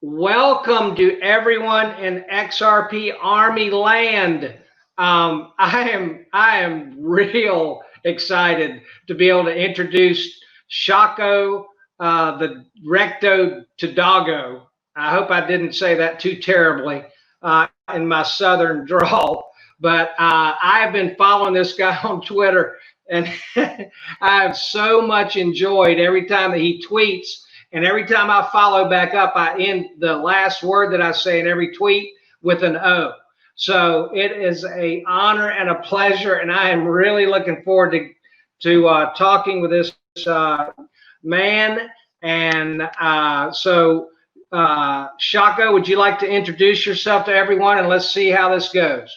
Welcome to everyone in XRP Army land. I am real excited to be able to introduce Shako the RektoDoggo. I hope I didn't say that too terribly in my southern drawl, but I have been following this guy on Twitter, and I have so much enjoyed every time that he tweets. And every time I follow back up, I end the last word that I say in every tweet with an O. So it is an honor and a pleasure, and I am really looking forward to talking with this man. And Shako, would you like to introduce yourself to everyone, and let's see how this goes?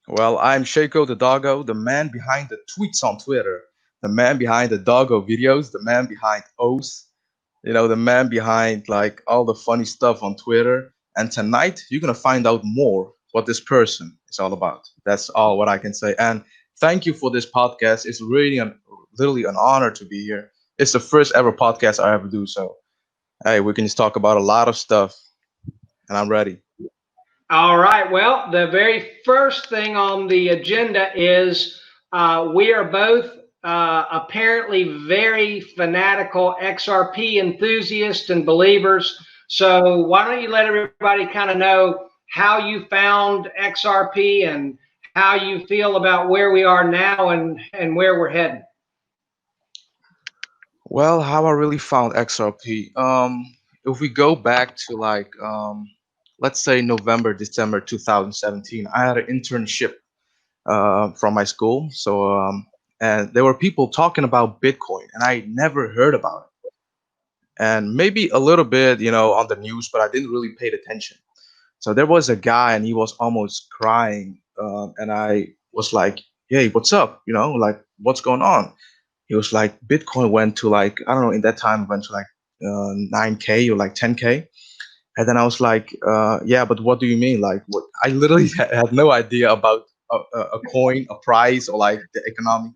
Well, I'm Shako the Doggo, the man behind the tweets on Twitter, the man behind the doggo videos, the man behind O's. The man behind like all the funny stuff on Twitter. And tonight you're gonna find out more what this person is all about. That's all what I can say. And thank you for this podcast. It's really literally an honor to be here. It's the first ever podcast I ever do. So hey, we can just talk about a lot of stuff, and I'm ready. All right. Well, the very first thing on the agenda is we are both apparently very fanatical XRP enthusiasts and believers. So why don't you let everybody kind of know how you found XRP and how you feel about where we are now and where we're heading? Well, how I really found XRP. If we go back to like let's say November, December 2017, I had an internship from my school. So and there were people talking about Bitcoin, and I never heard about it. And maybe a little bit, on the news, but I didn't really pay attention. So there was a guy, and he was almost crying, and I was like, "Hey, what's up? Like, what's going on?" He was like, "Bitcoin went to like, I don't know, in that time it went to like 9K or like 10K." And then I was like, "Yeah, but what do you mean? Like, what?" I literally had no idea about a coin, a price, or like the economy.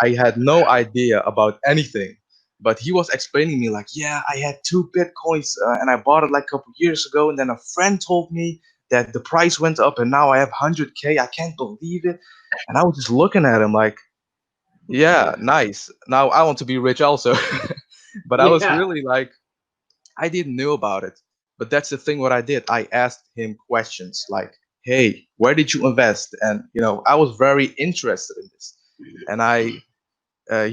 I had no idea about anything. But he was explaining me like, "Yeah, I had 2 Bitcoins and I bought it like a couple years ago. And then a friend told me that the price went up and now I have 100K. I can't believe it." And I was just looking at him like, "Yeah, nice. Now I want to be rich also." But I was really like, I didn't know about it. But that's the thing what I did. I asked him questions like, "Hey, where did you invest?" And I was very interested in this. And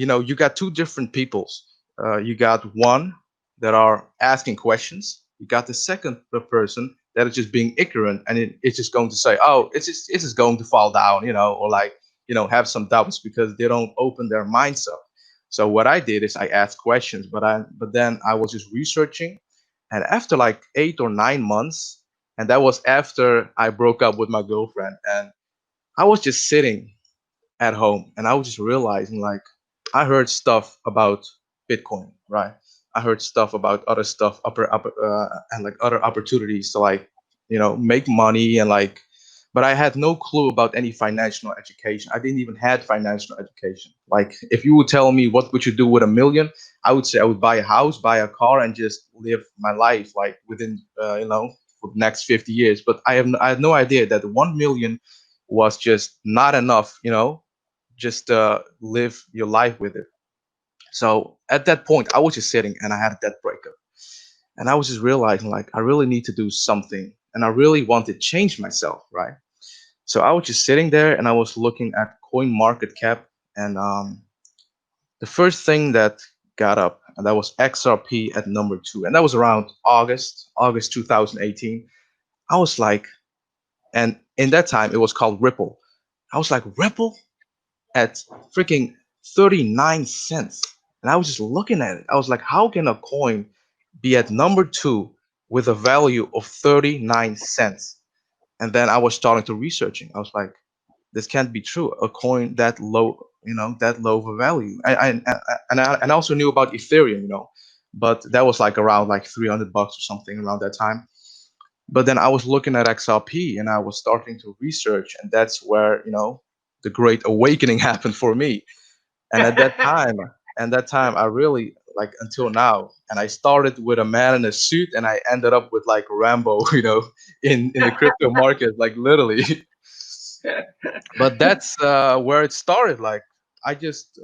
you got two different peoples. You got one that are asking questions. You got the second person that is just being ignorant, and it's just going to say, "Oh, it's just going to fall down," or like have some doubts because they don't open their minds up. So what I did is I asked questions, but then I was just researching, and after like 8 or 9 months, and that was after I broke up with my girlfriend, and I was just sitting at home, and I was just realizing like I heard stuff about Bitcoin, right? I heard stuff about other stuff, and like other opportunities to like make money and like, but I had no clue about any financial education. I didn't even had financial education. Like if you would tell me what would you do with a million, I would say I would buy a house, buy a car, and just live my life like within for the next 50 years. But I had no idea that 1 million was just not enough, just live your life with it. So at that point, I was just sitting and I had that breakup. And I was just realizing like I really need to do something, and I really want to change myself, right? So I was just sitting there and I was looking at coin market cap, and the first thing that got up, and that was XRP at number 2, and that was around August 2018. I was like, and in that time it was called Ripple. I was like, Ripple at freaking 39 cents. And I was just looking at it. I was like, how can a coin be at number 2 with a value of 39 cents? And then I was starting to researching. I was like, this can't be true. A coin that low, that low of a value. And I also knew about Ethereum, but that was like around like $300 or something around that time. But then I was looking at XRP and I was starting to research, and that's where, the great awakening happened for me. And at that time, I really, like, until now, and I started with a man in a suit and I ended up with like Rambo, in the crypto market, like literally. But that's where it started. Like, I just,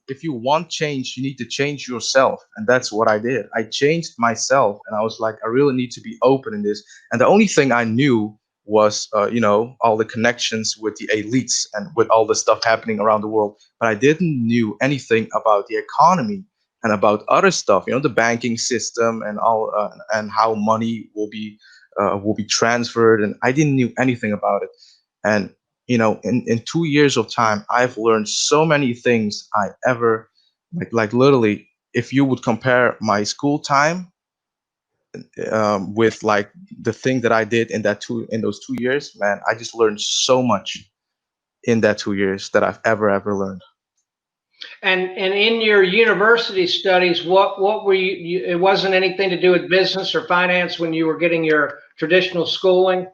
if you want change, you need to change yourself, and that's what I did. I changed myself, and I was like, I really need to be open in this. And the only thing I knew was, all the connections with the elites and with all the stuff happening around the world. But I didn't knew anything about the economy and about other stuff, the banking system and all, and how money will be transferred. And I didn't knew anything about it. And in 2 years of time, I've learned so many things I ever, like literally, if you would compare my school time, with like the thing that I did in those 2 years, man, I just learned so much in that 2 years that I've ever learned. And in your university studies, what were you? It wasn't anything to do with business or finance when you were getting your traditional schooling.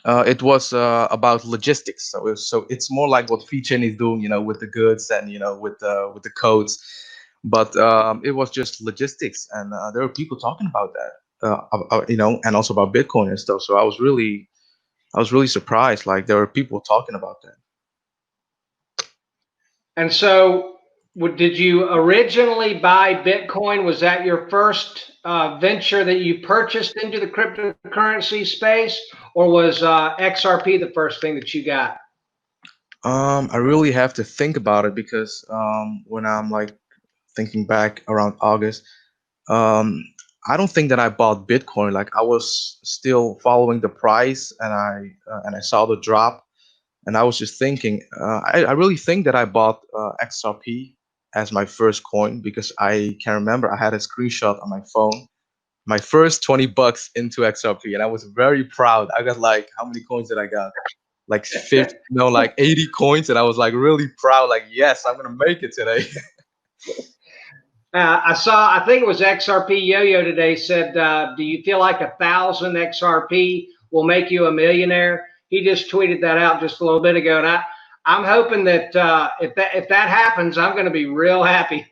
It was about logistics, so it's more like what Feature is doing, with the goods and with the codes, but it was just logistics, and there were people talking about that, and also about Bitcoin and stuff. So I was really surprised. Like, there were people talking about that. And so, did you originally buy Bitcoin? Was that your first venture that you purchased into the cryptocurrency space, or was XRP the first thing that you got? I really have to think about it because when I'm like thinking back around August, um, I don't think that I bought Bitcoin. Like, I was still following the price, and I saw the drop, and I was just thinking. I really think that I bought XRP as my first coin because I can remember I had a screenshot on my phone, my first $20 into XRP, and I was very proud. I got, like, how many coins did I got? Like 50, no, like 80 coins, and I was like really proud. Like, yes, I'm gonna make it today. I saw, I think it was XRP Yo-Yo today said, do you feel like 1,000 XRP will make you a millionaire? He just tweeted that out just a little bit ago. And I'm hoping that if that happens, I'm going to be real happy.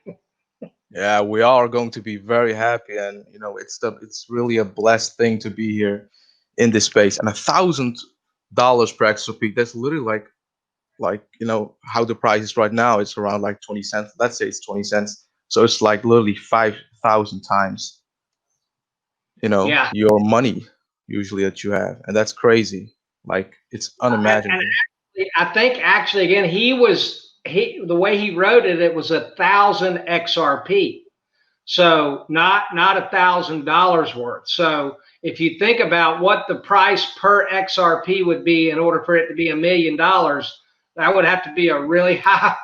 Yeah, we are going to be very happy, and it's really a blessed thing to be here in this space. And $1,000 per XRP, that's literally like how the price is right now. It's around like 20 cents. Let's say it's 20 cents. So it's like literally 5,000 times, Yeah. your money usually that you have, and that's crazy. Like, it's And unimaginable. I think actually, again, the way he wrote it, it was 1,000 XRP. So not $1,000 worth. So if you think about what the price per XRP would be in order for it to be $1 million, that would have to be a really high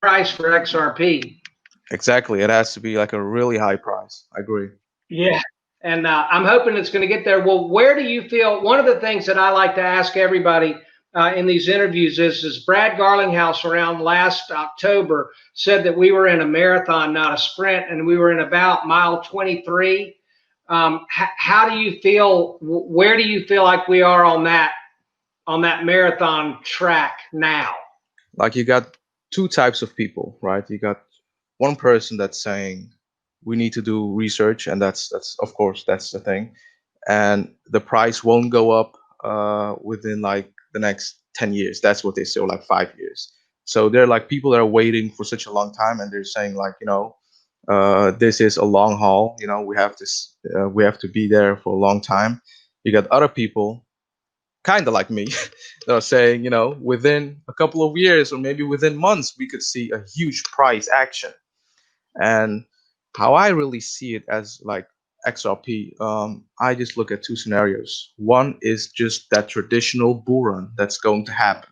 price for XRP. Exactly, it has to be like a really high price. I agree. Yeah. And I'm hoping it's going to get there. Well, where do you feel? One of the things that I like to ask everybody in these interviews is Brad Garlinghouse around last October said that we were in a marathon, not a sprint, and we were in about mile 23. How do you feel? Where do you feel like we are on that marathon track now? Like, you got two types of people, right? You got one person that's saying we need to do research, and that's of course that's the thing, and the price won't go up within like the next 10 years. That's what they say, or like 5 years. So they're like people that are waiting for such a long time, and they're saying like, this is a long haul. We have to be there for a long time. You got other people kind of like me that are saying, within a couple of years or maybe within months, we could see a huge price action. And how I really see it as like XRP, I just look at two scenarios. One is just that traditional bull run that's going to happen.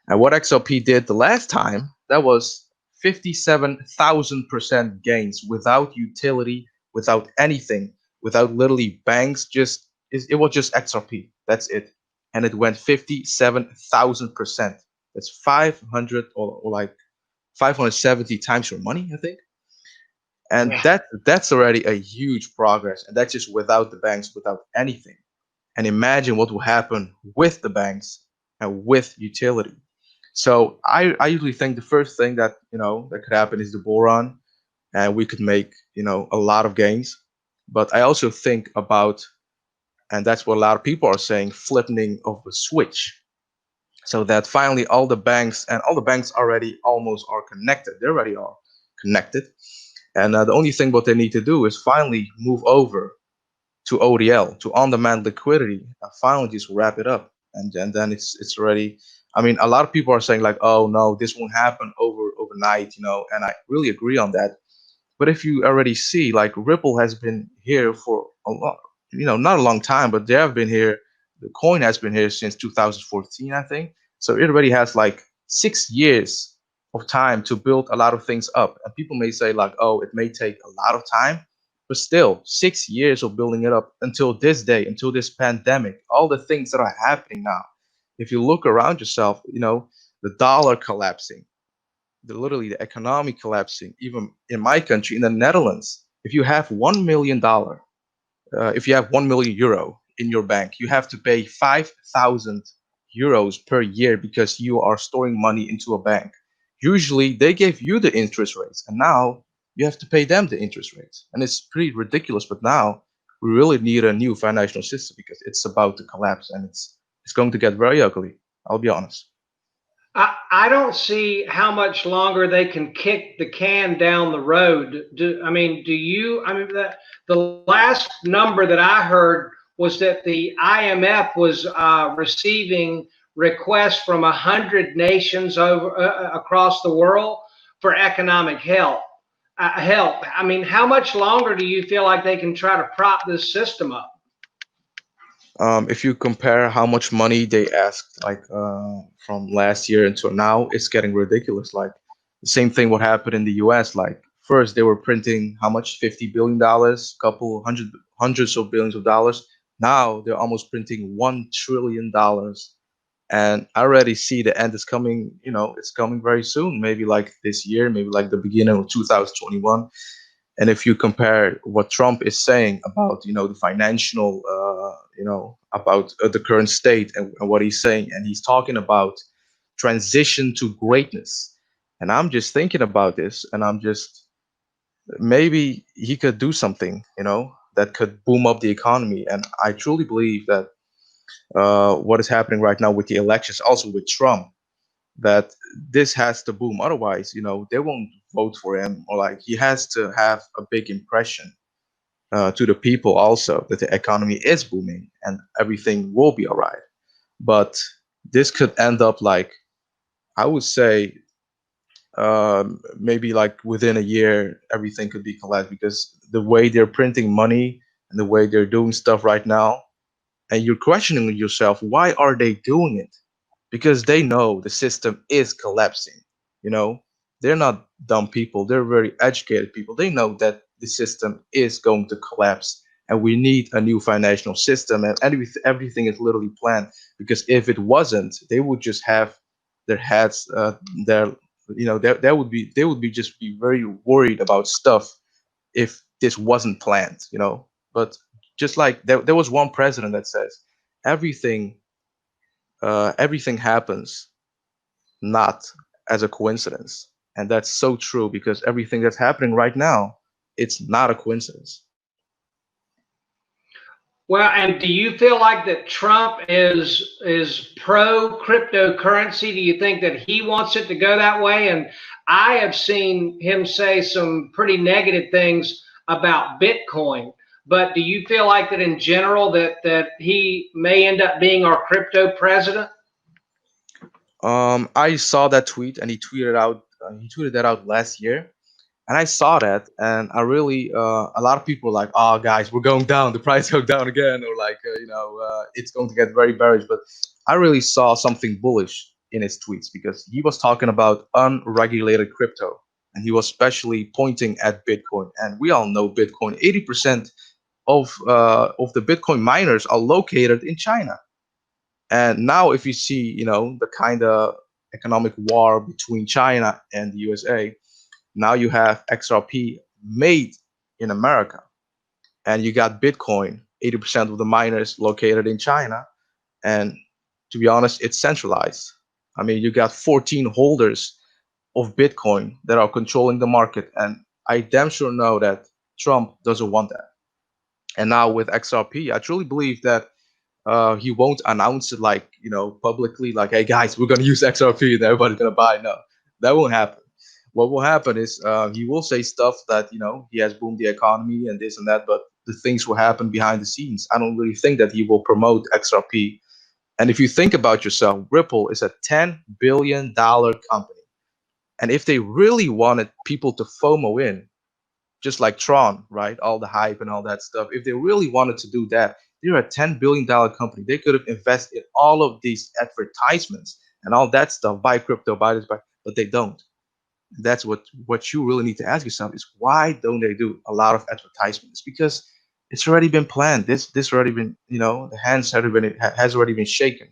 And what XRP did the last time, that was 57,000% gains without utility, without anything, without literally banks. It was just XRP. That's it, and it went 57,000%. That's 500, or like 570 times your money, I think. And Yeah. that's already a huge progress, and that's just without the banks, without anything. and imagine what will happen with the banks and with utility. So I usually think the first thing that that could happen is the bull run, and we could make a lot of gains. But I also think about, and that's what a lot of people are saying, flipping of a switch, so that finally all the banks already almost are connected. They already are connected, and the only thing what they need to do is finally move over to ODL, to on-demand liquidity, and finally just wrap it up, and then it's already. I mean, a lot of people are saying like, oh no, this won't happen overnight, and I really agree on that. But if you already see, like Ripple has been here for a lot, not a long time, but they have been here. The coin has been here since 2014, I think. So it already has like 6 years of time to build a lot of things up. And people may say like, oh, it may take a lot of time, but still 6 years of building it up until this day, until this pandemic, all the things that are happening now. If you look around yourself, the dollar collapsing, literally the economy collapsing. Even in my country, in the Netherlands, if you have $1 million, if you have 1 million euro in your bank, you have to pay 5,000 euros per year because you are storing money into a bank. Usually, they gave you the interest rates, and now you have to pay them the interest rates, and it's pretty ridiculous. But now we really need a new financial system because it's about to collapse, and it's going to get very ugly. I'll be honest. I don't see how much longer they can kick the can down the road. I mean, do you? I mean, the last number that I heard was that the IMF was receiving requests from 100 nations over across the world for economic help. Help. I mean, how much longer do you feel like they can try to prop this system up? If you compare how much money they asked, like from last year until now, it's getting ridiculous. Like the same thing what happened in the U.S. Like first they were printing how much, $50 billion, couple hundreds of billions of dollars. Now they're almost printing $1 trillion, and I already see the end is coming. It's coming very soon. Maybe like this year, maybe like the beginning of 2021. And if you compare what Trump is saying about, the financial, about the current state, and what he's saying, and he's talking about transition to greatness. And I'm just thinking about this, and I'm just, maybe he could do something, that could boom up the economy. And I truly believe that what is happening right now with the elections, also with Trump, that this has to boom. Otherwise, they won't vote for him, or like he has to have a big impression to the people also that the economy is booming and everything will be all right. But this could end up like, I would say, maybe like within a year, everything could be collapsed because the way they're printing money and the way they're doing stuff right now, and you're questioning yourself, why are they doing it? Because they know the system is collapsing. You know, they're not dumb people, they're very educated people. They know that the system is going to collapse and we need a new financial system, and everything is literally planned. Because if it wasn't, they would just have their heads, their, they would be just be very worried about stuff if this wasn't planned. But just like there was one president that says everything everything happens not as a coincidence. And that's so true because everything that's happening right now, it's not a coincidence. Well, and do you feel like that Trump is pro cryptocurrency? Do you think that he wants it to go that way? And I have seen him say some pretty negative things about Bitcoin. But do you feel like that in general that he may end up being our crypto president? I saw that tweet, and he tweeted that out last year, and I saw that, and I really, a lot of people were like, "Oh, guys, we're going down. The price going down again," or like, it's going to get very bearish. But I really saw something bullish in his tweets because he was talking about unregulated crypto, and he was especially pointing at Bitcoin. And we all know Bitcoin. 80% of the Bitcoin miners are located in China. And now, if you see, the kind of economic war between China and the USA, now you have XRP made in America, and you got Bitcoin 80% of the miners located in China. And to be honest, it's centralized. I mean, you got 14 holders of Bitcoin that are controlling the market. And I damn sure know that Trump doesn't want that. And now with XRP, I truly believe that he won't announce it like, publicly, like, hey guys, we're going to use XRP and everybody's going to buy. No, that won't happen. What will happen is he will say stuff that, he has boomed the economy and this and that, but the things will happen behind the scenes. I don't really think that he will promote XRP. And if you think about yourself, Ripple is a $10 billion company. And if they really wanted people to FOMO in, just like Tron, right? All the hype and all that stuff. If they really wanted to do that, they're a $10 billion company. They could have invested in all of these advertisements and all that stuff, buy crypto, buy this, but they don't. That's what you really need to ask yourself is why don't they do a lot of advertisements? Because it's already been planned. This already been, the hands has already been shaken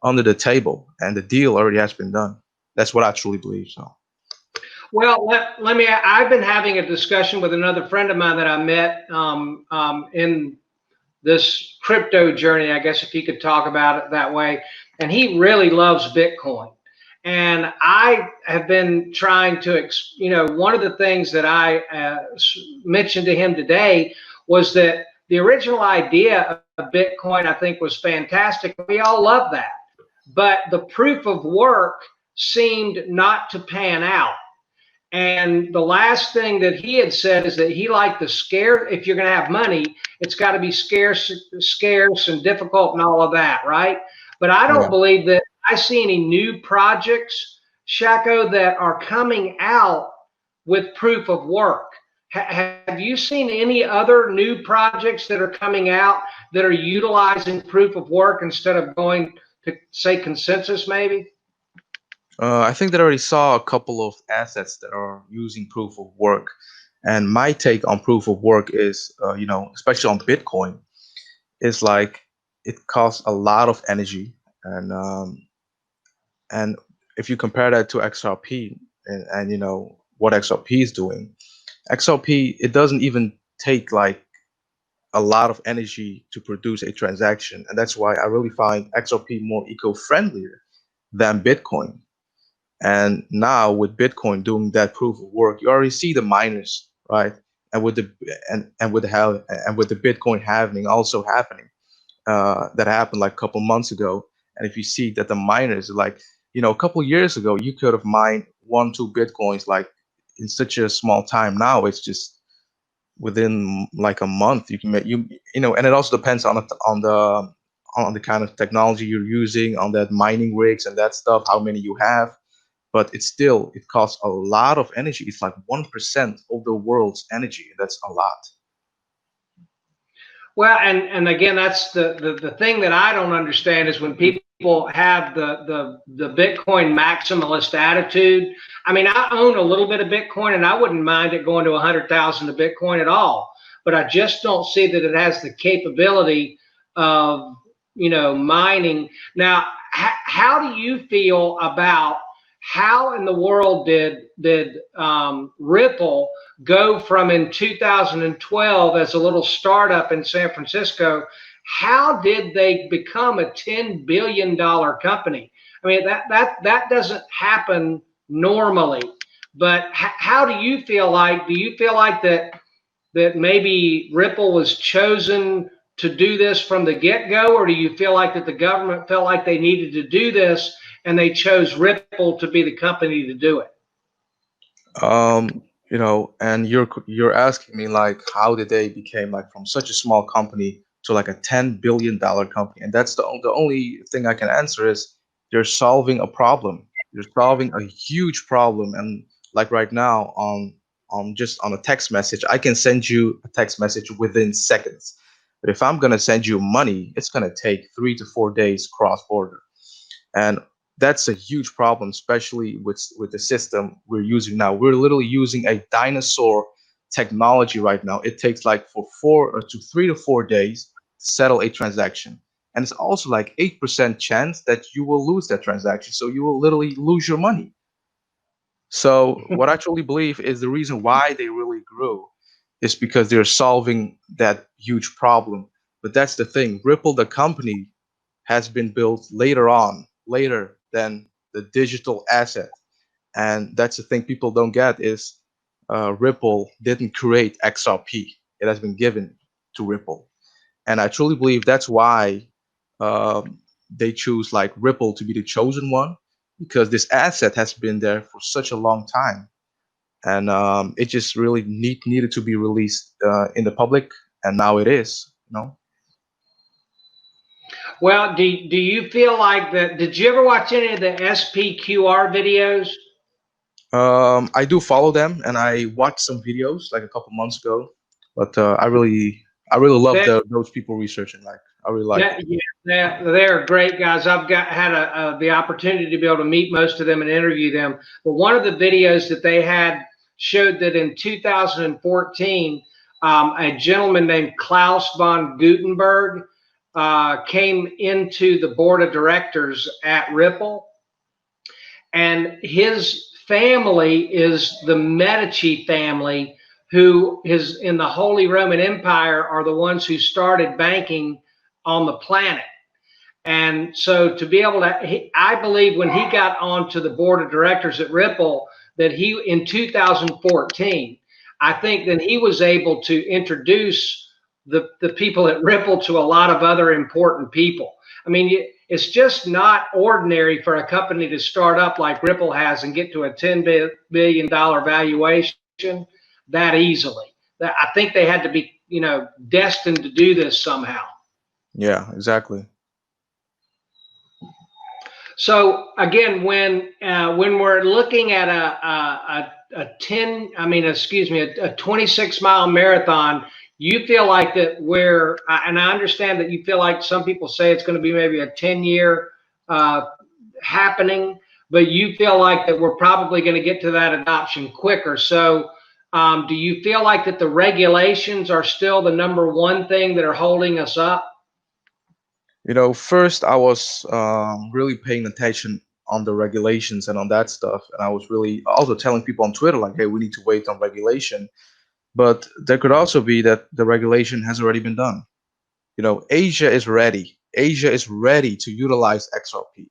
under the table, and the deal already has been done. That's what I truly believe. So. Well, let me. I've been having a discussion with another friend of mine that I met in this crypto journey, I guess if you could talk about it that way. And he really loves Bitcoin. And I have been trying to, one of the things that I mentioned to him today was that the original idea of Bitcoin, I think, was fantastic. We all love that. But the proof of work seemed not to pan out. And the last thing that he had said is that he liked the scare. If you're going to have money, it's got to be scarce and difficult and all of that, right? But I don't believe that I see any new projects, Shako, that are coming out with proof of work. Have you seen any other new projects that are coming out that are utilizing proof of work instead of going to, say, consensus maybe? I think that I already saw a couple of assets that are using proof of work. And my take on proof of work is, especially on Bitcoin, is like it costs a lot of energy. And if you compare that to XRP and what XRP is doing, XRP, it doesn't even take like a lot of energy to produce a transaction. And that's why I really find XRP more eco-friendlier than Bitcoin. And now with Bitcoin doing that proof of work, you already see the miners, right? And with the Bitcoin halving also happening, that happened like a couple months ago. And if you see that the miners, like a couple years ago, you could have mined 1-2 Bitcoins like in such a small time. Now it's just within like a month you can make and it also depends on the kind of technology you're using, on that mining rigs and that stuff, how many you have. But it costs a lot of energy. It's like 1% of the world's energy. That's a lot. Well, and again, that's the thing that I don't understand is when people have the Bitcoin maximalist attitude. I mean, I own a little bit of Bitcoin, and I wouldn't mind it going to 100,000 to Bitcoin at all. But I just don't see that it has the capability of mining. Now, how do you feel about how in the world did Ripple go from in 2012 as a little startup in San Francisco? How did they become a $10 billion company? I mean, that doesn't happen normally. But how do you feel like? Do you feel like that maybe Ripple was chosen to do this from the get-go, or do you feel like that the government felt like they needed to do this and they chose Ripple to be the company to do it? And you're asking me like how did they became like from such a small company to like a $10 billion company? And that's the only thing I can answer is they're solving a problem. They're solving a huge problem. And like right now on just on a text message, I can send you a text message within seconds. But if I'm gonna send you money, it's gonna take 3 to 4 days cross border. And that's a huge problem, especially with the system we're using now. We're literally using a dinosaur technology right now. It takes like for 3 to 4 days to settle a transaction. And it's also like 8% chance that you will lose that transaction. So you will literally lose your money. So what I truly believe is the reason why they really grew is because they're solving that huge problem But that's the thing. Ripple, the company, has been built later on, later than the digital asset. And that's the thing people don't get is Ripple didn't create XRP. It has been given to Ripple. And I truly believe that's why they choose like Ripple to be the chosen one, because this asset has been there for such a long time, and it just really needed to be released in the public, and now it is. Well, do you feel like that? Did you ever watch any of the SPQR videos? I do follow them, and I watched some videos like a couple months ago, but I really love That those people researching. Like, I really like it. Yeah, they're great guys. I've had the opportunity to be able to meet most of them and interview them. But one of the videos that they had showed that in 2014, a gentleman named Klaus von Gutenberg came into the board of directors at Ripple, and his family is the Medici family, who is in the Holy Roman Empire, are the ones who started banking on the planet. And so to be able to, I believe when he got onto the board of directors at Ripple, that he, in 2014, I think that he was able to introduce the people at Ripple to a lot of other important people. I mean, it's just not ordinary for a company to start up like Ripple has and get to a $10 billion valuation that easily. I think they had to be, destined to do this somehow. Yeah, exactly. So again, when we're looking at a 26-mile marathon, you feel like that and I understand that you feel like some people say it's going to be maybe a 10-year happening, but you feel like that we're probably going to get to that adoption quicker. So do you feel like that the regulations are still the number one thing that are holding us up? First I was really paying attention on the regulations and on that stuff, and I was really also telling people on Twitter like, hey, we need to wait on regulation. But there could also be that the regulation has already been done. Asia is ready. Asia is ready to utilize XRP.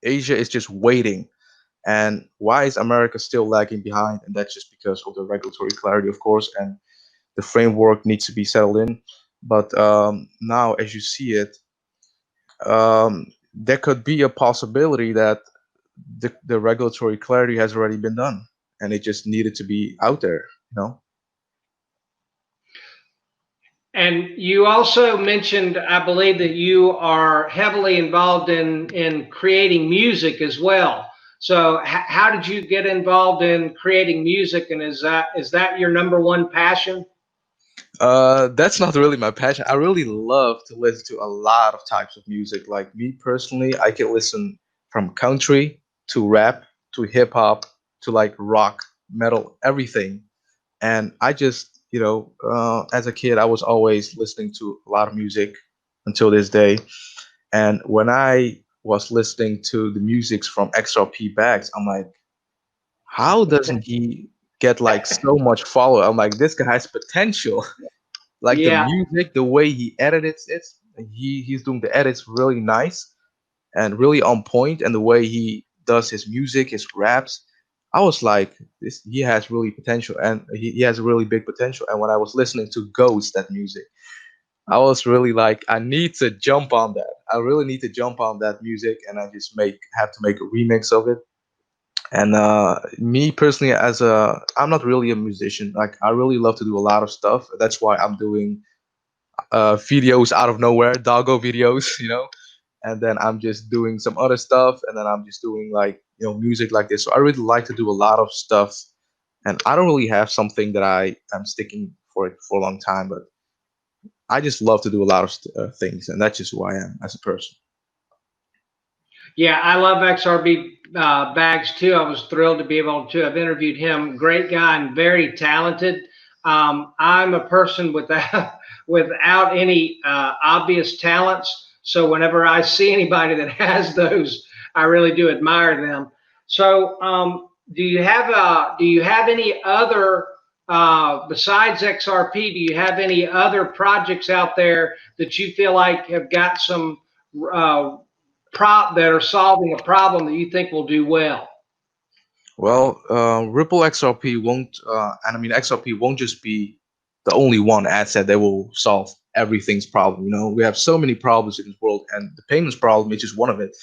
Asia is just waiting. And why is America still lagging behind? And that's just because of the regulatory clarity, of course, and the framework needs to be settled in. But now, as you see it, there could be a possibility that the regulatory clarity has already been done, and it just needed to be out there. And you also mentioned, I believe, that you are heavily involved in creating music as well. So how did you get involved in creating music, and is that your number one passion? That's not really my passion. I really love to listen to a lot of types of music. Like me personally, I can listen from country to rap to hip hop to like rock, metal, everything. And I just, as a kid, I was always listening to a lot of music until this day. And when I was listening to the musics from XRP Bags, I'm like, how doesn't he get like so much follow? I'm like, this guy has potential. Like the Yeah. music, the way he edits it, he's doing the edits really nice and really on point, and the way he does his music, his raps, I was like, this he has really potential, and he has a really big potential. And when I was listening to Ghost, that music, I was really like, I need to jump on that. I really need to jump on that music, and I just have to make a remix of it. And me personally, I'm not really a musician. Like I really love to do a lot of stuff. That's why I'm doing videos out of nowhere, doggo videos, and then I'm just doing some other stuff, and then I'm just doing like music like this. So I really like to do a lot of stuff, and I don't really have something that I am sticking for it for a long time, but I just love to do a lot of things, and that's just who I am as a person. Yeah, I love XRB Bags too. I was thrilled to be able to have interviewed him. Great guy and very talented. I'm a person without without any obvious talents. So whenever I see anybody that has those, I really do admire them. So do you have any other besides XRP, do you have any other projects out there that you feel like have got some that are solving a problem that you think will do well? Well, Ripple XRP won't, and I mean XRP won't just be the only one asset that will solve everything's problem. You know, we have so many problems in this world, and the payments problem is just one of it.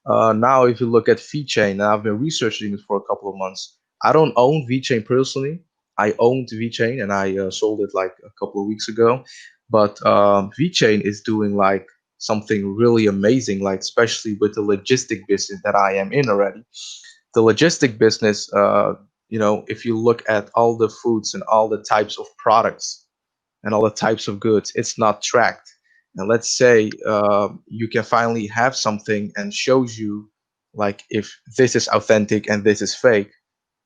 Now, if you look at VeChain, and I've been researching it for a couple of months. I don't own VeChain personally. I owned VeChain, and I sold it like a couple of weeks ago. But VeChain is doing like something really amazing, like especially with the logistic business that I am in already. The logistic business, you know, if you look at all the foods and all the types of products and all the types of goods, it's not tracked. And let's say you can finally have something and shows you like if this is authentic and this is fake.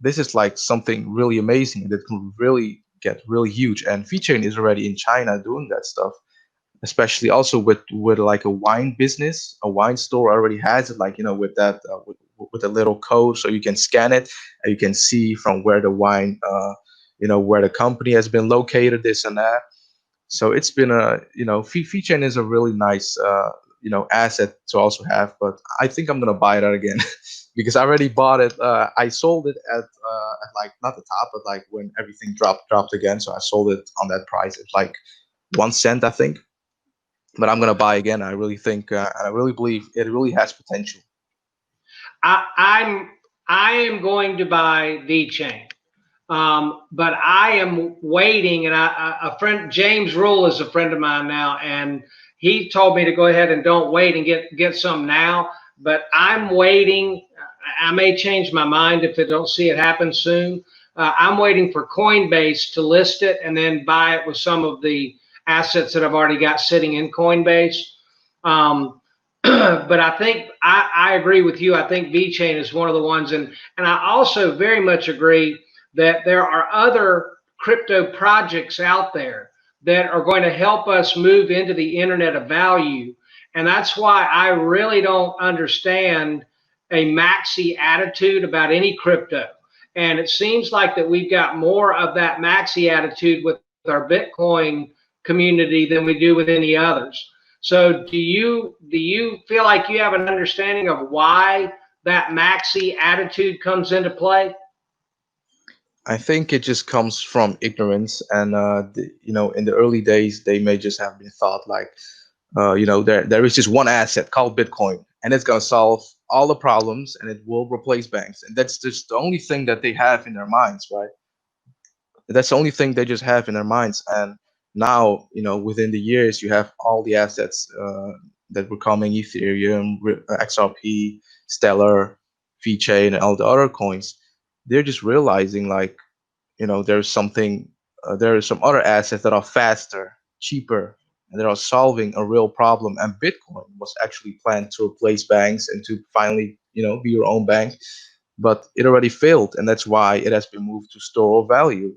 This is like something really amazing that can really get really huge. And VeChain is already in China doing that stuff, especially also with like a wine business. A wine store already has it, like, you know, with that with a little code, so you can scan it and you can see from where the wine, you know, where the company has been located, this and that. So it's been a, you know, VeChain is a really nice, you know, asset to also have. But I think I'm gonna buy that again because I already bought it. I sold it at like not the top, but like when everything dropped again. So I sold it on that price. It's like 1 cent, I think. But I'm gonna buy again. I really think, and I really believe it really has potential. I, I'm I am going to buy VeChain. But I am waiting, and a friend, James Rule, is a friend of mine now, and he told me to go ahead and don't wait and get some now. But I'm waiting. I may change my mind if I don't see it happen soon. I'm waiting for Coinbase to list it and then buy it with some of the assets that I've already got sitting in Coinbase. Um, but I think I agree with you. I think VeChain is one of the ones, and I also very much agree that there are other crypto projects out there that are going to help us move into the internet of value. And that's why I really don't understand a maxi attitude about any crypto. And it seems like that we've got more of that maxi attitude with our Bitcoin community than we do with any others. So do you feel like you have an understanding of why that maxi attitude comes into play? I think it just comes from ignorance, and you know, in the early days, they may just have been thought like, you know, there is just one asset called Bitcoin, and it's gonna solve all the problems, and it will replace banks, and that's just the only thing that they have in their minds, right? That's the only thing they just have in their minds. And now, you know, within the years, you have all the assets that were coming: Ethereum, XRP, Stellar, VeChain, and all the other coins. They're just realizing like, you know, there's something, there are some other assets that are faster, cheaper, and that are solving a real problem. And Bitcoin was actually planned to replace banks and to finally, you know, be your own bank, but it already failed, and that's why it has been moved to store of value.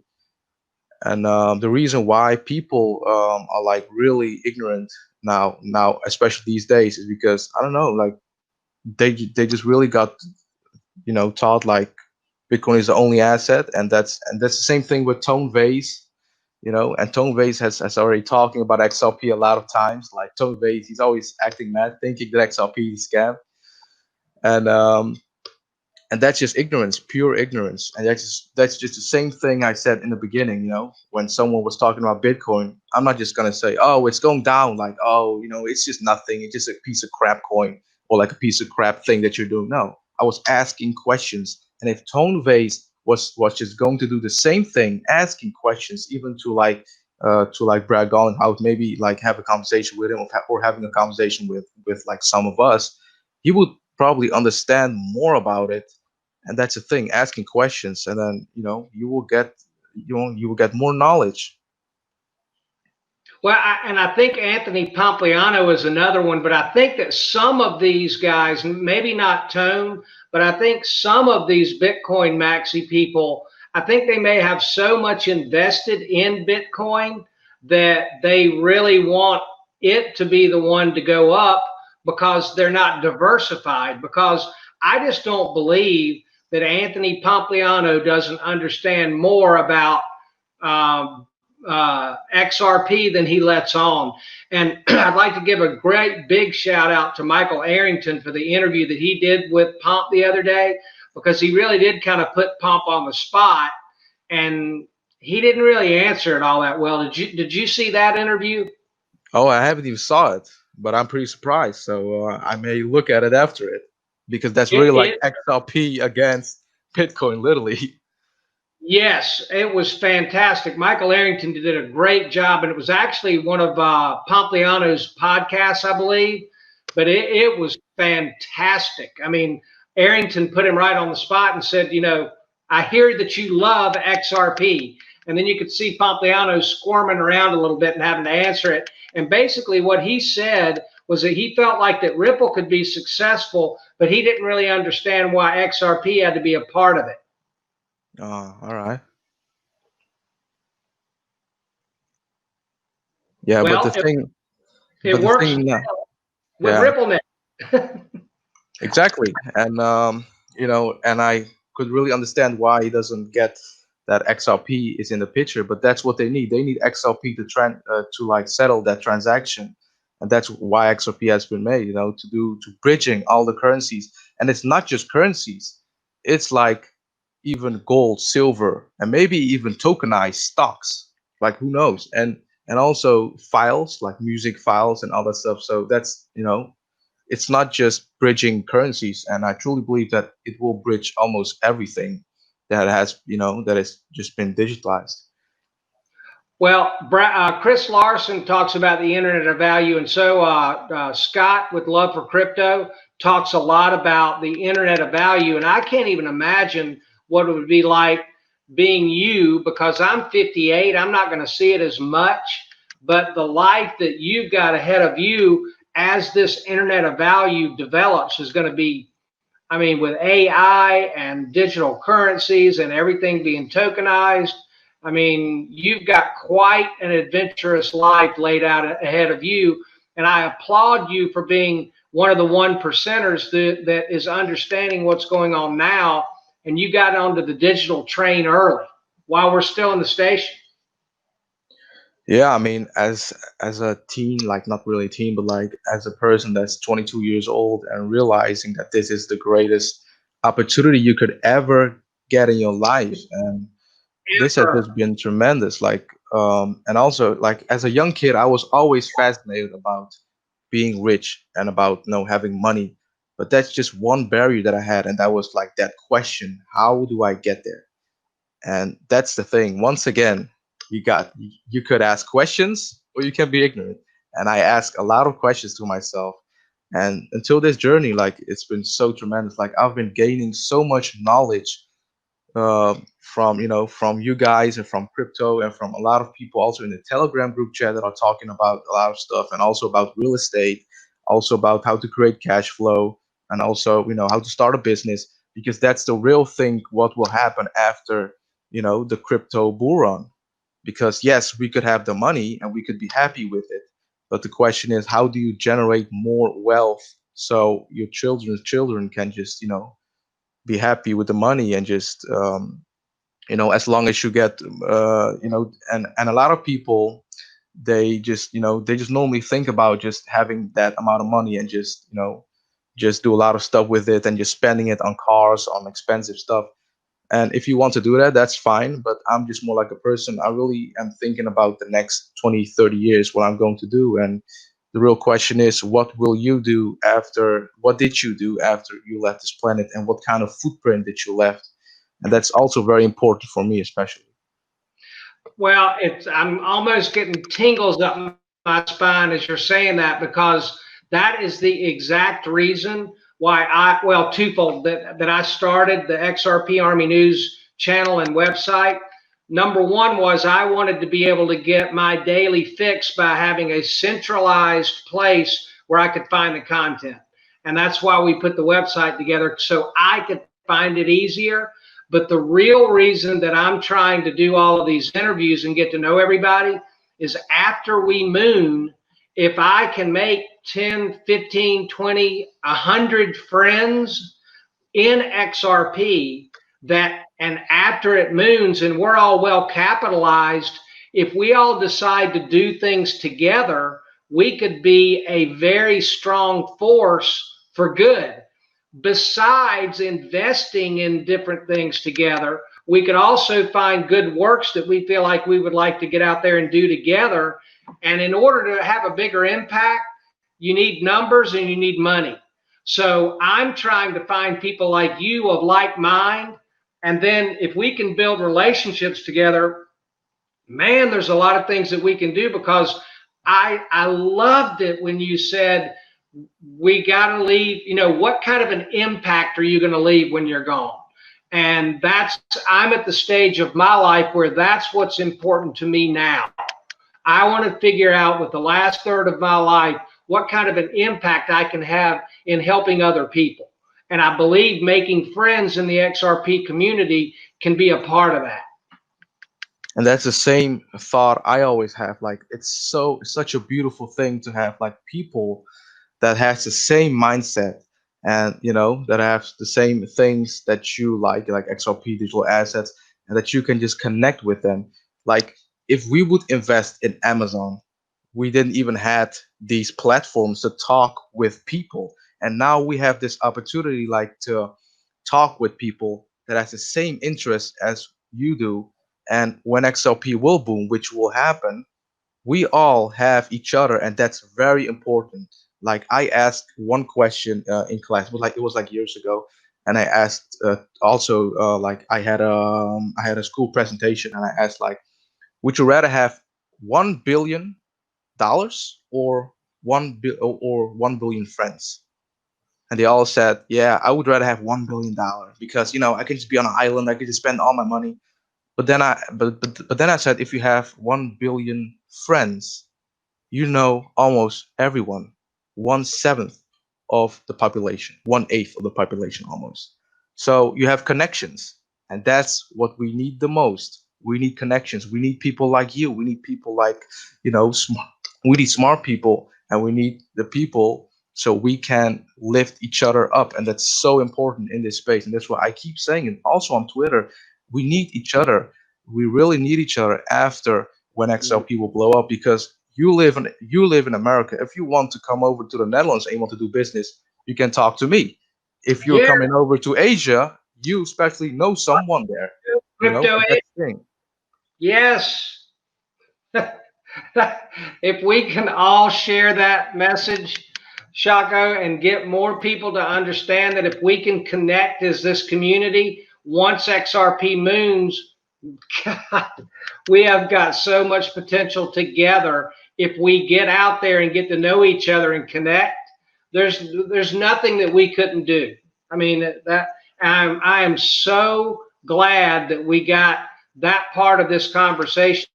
And the reason why people are like really ignorant now, especially these days, is because I don't know, like they just really got, you know, taught like Bitcoin is the only asset, and that's the same thing with Tone Vase, you know. And Tone Vase has already talking about XRP a lot of times. Like Tone Vase, he's always acting mad, thinking that XRP is a scam, and that's just ignorance, pure ignorance. And that's just the same thing I said in the beginning. You know, when someone was talking about Bitcoin, I'm not just gonna say, oh, it's going down, like, oh, you know, it's just nothing, it's just a piece of crap coin, or like a piece of crap thing that you're doing. No, I was asking questions. And if Tone Vase was just going to do the same thing, asking questions, even to like Brad Garland, how maybe like have a conversation with him, or having a conversation with like some of us, he would probably understand more about it. And that's the thing, asking questions, and then, you know, you will get more knowledge. Well, and I think Anthony Pompliano is another one, but I think that some of these guys, maybe not Tone, but I think some of these Bitcoin maxi people, I think they may have so much invested in Bitcoin that they really want it to be the one to go up because they're not diversified. Because I just don't believe that Anthony Pompliano doesn't understand more about XRP than he lets on. And I'd like to give a great big shout out to Michael Arrington for the interview that he did with Pomp the other day, because he really did kind of put Pomp on the spot, and he didn't really answer it all that well. Did you see that interview? Oh, I haven't even saw it, but I'm pretty surprised. So I may look at it after it because that's really like It XRP against Bitcoin, literally. Yes, it was fantastic. Michael Arrington did a great job, and it was actually one of Pompliano's podcasts, I believe. But it was fantastic. I mean, Arrington put him right on the spot and said, I hear that you love XRP. And then you could see Pompliano squirming around a little bit and having to answer it. And basically what he said was that he felt like that Ripple could be successful, but he didn't really understand why XRP had to be a part of it. Oh, all right. Yeah, but Well, the thing, it but the works thing, with yeah, RippleNet. exactly. And and I could really understand why he doesn't get that XRP is in the picture, but that's what they need. They need XRP to like settle that transaction, and that's why XRP has been made. To bridging all the currencies, and it's not just currencies. It's like even gold, silver, and maybe even tokenized stocks. Like who knows? And also files like music files and all that stuff. So that's it's not just bridging currencies, and I truly believe that it will bridge almost everything that has just been digitalized. Well, Chris Larson talks about the Internet of Value, and so Scott with Love for Crypto talks a lot about the Internet of Value, and I can't even imagine what it would be like being you, because I'm 58. I'm not going to see it as much, but the life that you've got ahead of you as this Internet of Value develops is going to be, I mean, with AI and digital currencies and everything being tokenized, I mean, you've got quite an adventurous life laid out ahead of you. And I applaud you for being one of the 1%ers that is understanding what's going on now. And you got onto the digital train early while we're still in the station. Yeah, I mean, as a teen, like not really a teen, but like as a person that's 22 years old and realizing that this is the greatest opportunity you could ever get in your life, and this has Ever. just been tremendous. Like, and also like as a young kid, I was always fascinated about being rich and about having money, but that's just one barrier that I had, and that was like that question: how do I get there? And that's the thing. Once again, you could ask questions or you can be ignorant. And I ask a lot of questions to myself. And until this journey, like it's been so tremendous. Like I've been gaining so much knowledge from you guys and from crypto and from a lot of people also in the Telegram group chat that are talking about a lot of stuff, and also about real estate, also about how to create cash flow, and also how to start a business, because that's the real thing. What will happen after the crypto bull run? Because yes, we could have the money and we could be happy with it, but the question is, how do you generate more wealth so your children's children can just be happy with the money, and just as long as you get and a lot of people, they just normally think about just having that amount of money and just do a lot of stuff with it and just spending it on cars, on expensive stuff. And if you want to do that, that's fine, but I'm just more like a person. I really am thinking about the next 20, 30 years, what I'm going to do. And the real question is, what will you do after? What did you do after you left this planet, and what kind of footprint did you left? And that's also very important for me, especially. Well, I'm almost getting tingles up my spine as you're saying that, because that is the exact reason why well, twofold, that I started the XRP Army News channel and website. Number one was I wanted to be able to get my daily fix by having a centralized place where I could find the content. And that's why we put the website together, so I could find it easier. But the real reason that I'm trying to do all of these interviews and get to know everybody is after we moon, if I can make 10, 15, 20, 100 friends in XRP that And after it moons and we're all well capitalized, if we all decide to do things together, we could be a very strong force for good. Besides investing in different things together, we could also find good works that we feel like we would like to get out there and do together. And in order to have a bigger impact, you need numbers and you need money. So I'm trying to find people like you of like mind. And then if we can build relationships together, man, there's a lot of things that we can do, because I loved it when you said we got to leave, what kind of an impact are you going to leave when you're gone? And I'm at the stage of my life where that's what's important to me now. I want to figure out with the last third of my life what kind of an impact I can have in helping other people. And I believe making friends in the XRP community can be a part of that. And that's the same thought I always have. Like, it's such a beautiful thing to have like people that has the same mindset, and that have the same things that you like XRP digital assets, and that you can just connect with them. Like, if we would invest in Amazon, we didn't even had these platforms to talk with people, and now we have this opportunity like to talk with people that has the same interest as you do. And when XRP will boom, which will happen, we all have each other, and that's very important. Like, I asked one question in class, it was like years ago, and I asked also like I had a school presentation, and I asked like, would you rather have $1 billion or 1 billion friends? And they all said, yeah, I would rather have $1 billion, because I can just be on an island, I can just spend all my money. But then I said, if you have 1 billion friends, almost everyone, 1/7 of the population, 1/8 of the population almost. So you have connections, and that's what we need the most. We need connections. We need people like you. We need people like, smart. We need smart people, and we need the people so we can lift each other up. And that's so important in this space. And that's why I keep saying it. Also on Twitter, we need each other. We really need each other after when XLP will blow up, because you live in America. If you want to come over to the Netherlands and you want to do business, you can talk to me. If you're Yeah, coming over to Asia, you especially know someone there. crypto. That's the thing. Yes. If we can all share that message, Shako, and get more people to understand that if we can connect as this community, once XRP moons, God, we have got so much potential together. If we get out there and get to know each other and connect, there's nothing that we couldn't do. I mean, that I am so glad that we got that part of this conversation.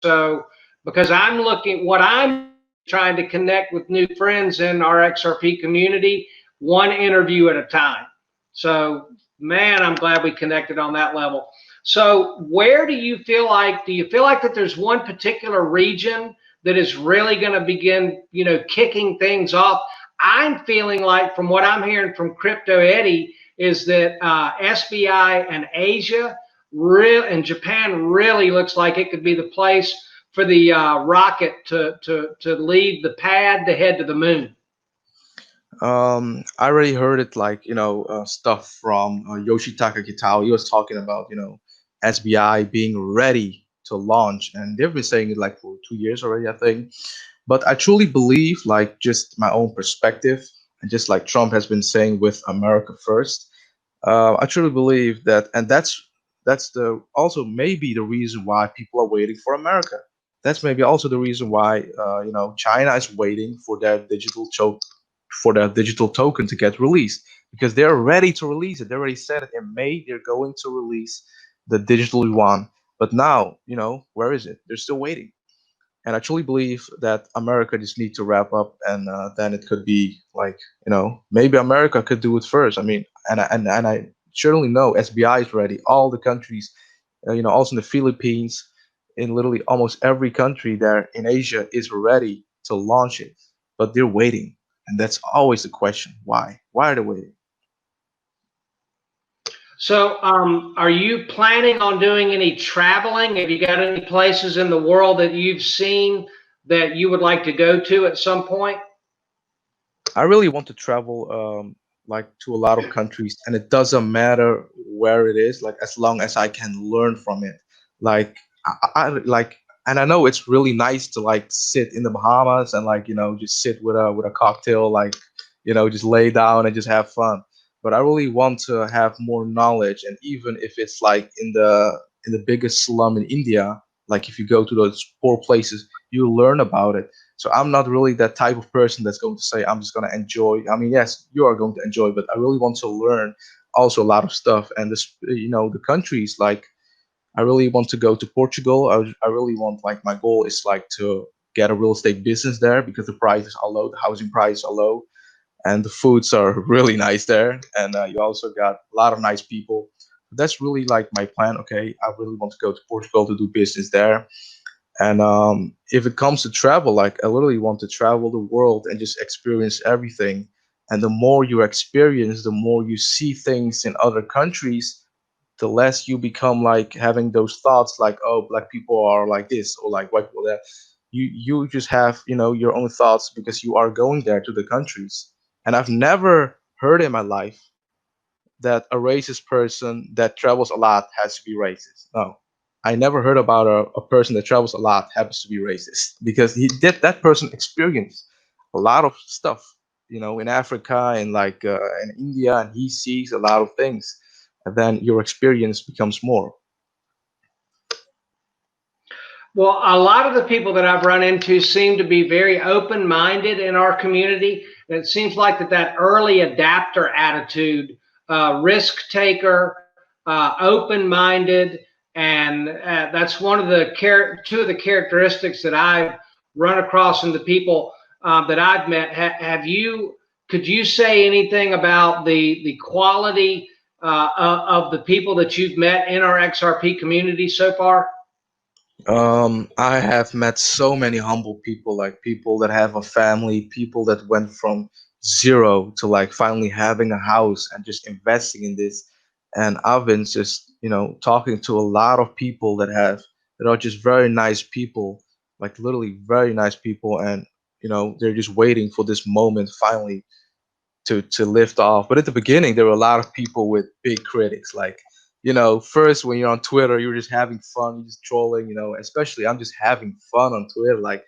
So, because I'm trying to connect with new friends in our XRP community, one interview at a time. So, man, I'm glad we connected on that level. So, where do you feel like that there's one particular region that is really going to begin, kicking things off? I'm feeling like, from what I'm hearing from Crypto Eddie, is that SBI and Asia and Japan really looks like it could be the place for the rocket to leave the pad to head to the moon. I already heard it, like stuff from Yoshitaka Kitao. He was talking about SBI being ready to launch, and they've been saying it like for 2 years already, I think. But I truly believe, like, just my own perspective, and just like Trump has been saying with America first, I truly believe that, and that's the also maybe the reason why people are waiting for America. That's maybe also the reason why China is waiting for their digital token to get released, because they're ready to release it. They already said it in May. They're going to release the digital yuan, but now where is it? They're still waiting. And I truly believe that America just needs to wrap up, and then it could be like, maybe America could do it first. I mean, and I certainly know SBI is ready. All the countries, also in the Philippines, in literally almost every country there in Asia is ready to launch it, but they're waiting, and that's always the question: why? Why are they waiting? So, are you planning on doing any traveling? Have you got any places in the world that you've seen that you would like to go to at some point? I really want to travel like to a lot of countries, and it doesn't matter where it is, like as long as I can learn from it. Like like, and I know it's really nice to like sit in the Bahamas and like just sit with a cocktail, like just lay down and just have fun. But I really want to have more knowledge, and even if it's like in the biggest slum in India, like if you go to those poor places, you learn about it. So I'm not really that type of person that's going to say I'm just going to enjoy. I mean, yes, you are going to enjoy, but I really want to learn also a lot of stuff. And this, the countries like I really want to go to Portugal. I really want like my goal is like to get a real estate business there because the prices are low, the housing prices are low, and the foods are really nice there. And you also got a lot of nice people. That's really like my plan. Okay, I really want to go to Portugal to do business there. And if it comes to travel, like I literally want to travel the world and just experience everything. And the more you experience, the more you see things in other countries, the less you become like having those thoughts like, oh, black people are like this or like white people that. You just have your own thoughts because you are going there to the countries. And I've never heard in my life that a racist person that travels a lot has to be racist. No, I never heard about a person that travels a lot happens to be racist because that person experienced a lot of stuff, in Africa and like in India, and he sees a lot of things, and then your experience becomes more. Well, a lot of the people that I've run into seem to be very open-minded in our community, and it seems like that early adapter attitude, risk taker, open-minded, and that's one of the two of the characteristics that I've run across in the people that I've met. Have you? Could you say anything about the quality of the people that you've met in our XRP community so far? I have met so many humble people, like people that have a family, people that went from zero to like finally having a house and just investing in this. And I've been just, talking to a lot of people that are just very nice people, like literally very nice people, and they're just waiting for this moment finally to lift off. But at the beginning, there were a lot of people with big critics. Like, first when you're on Twitter, you're just having fun, you're just trolling. Especially I'm just having fun on Twitter. Like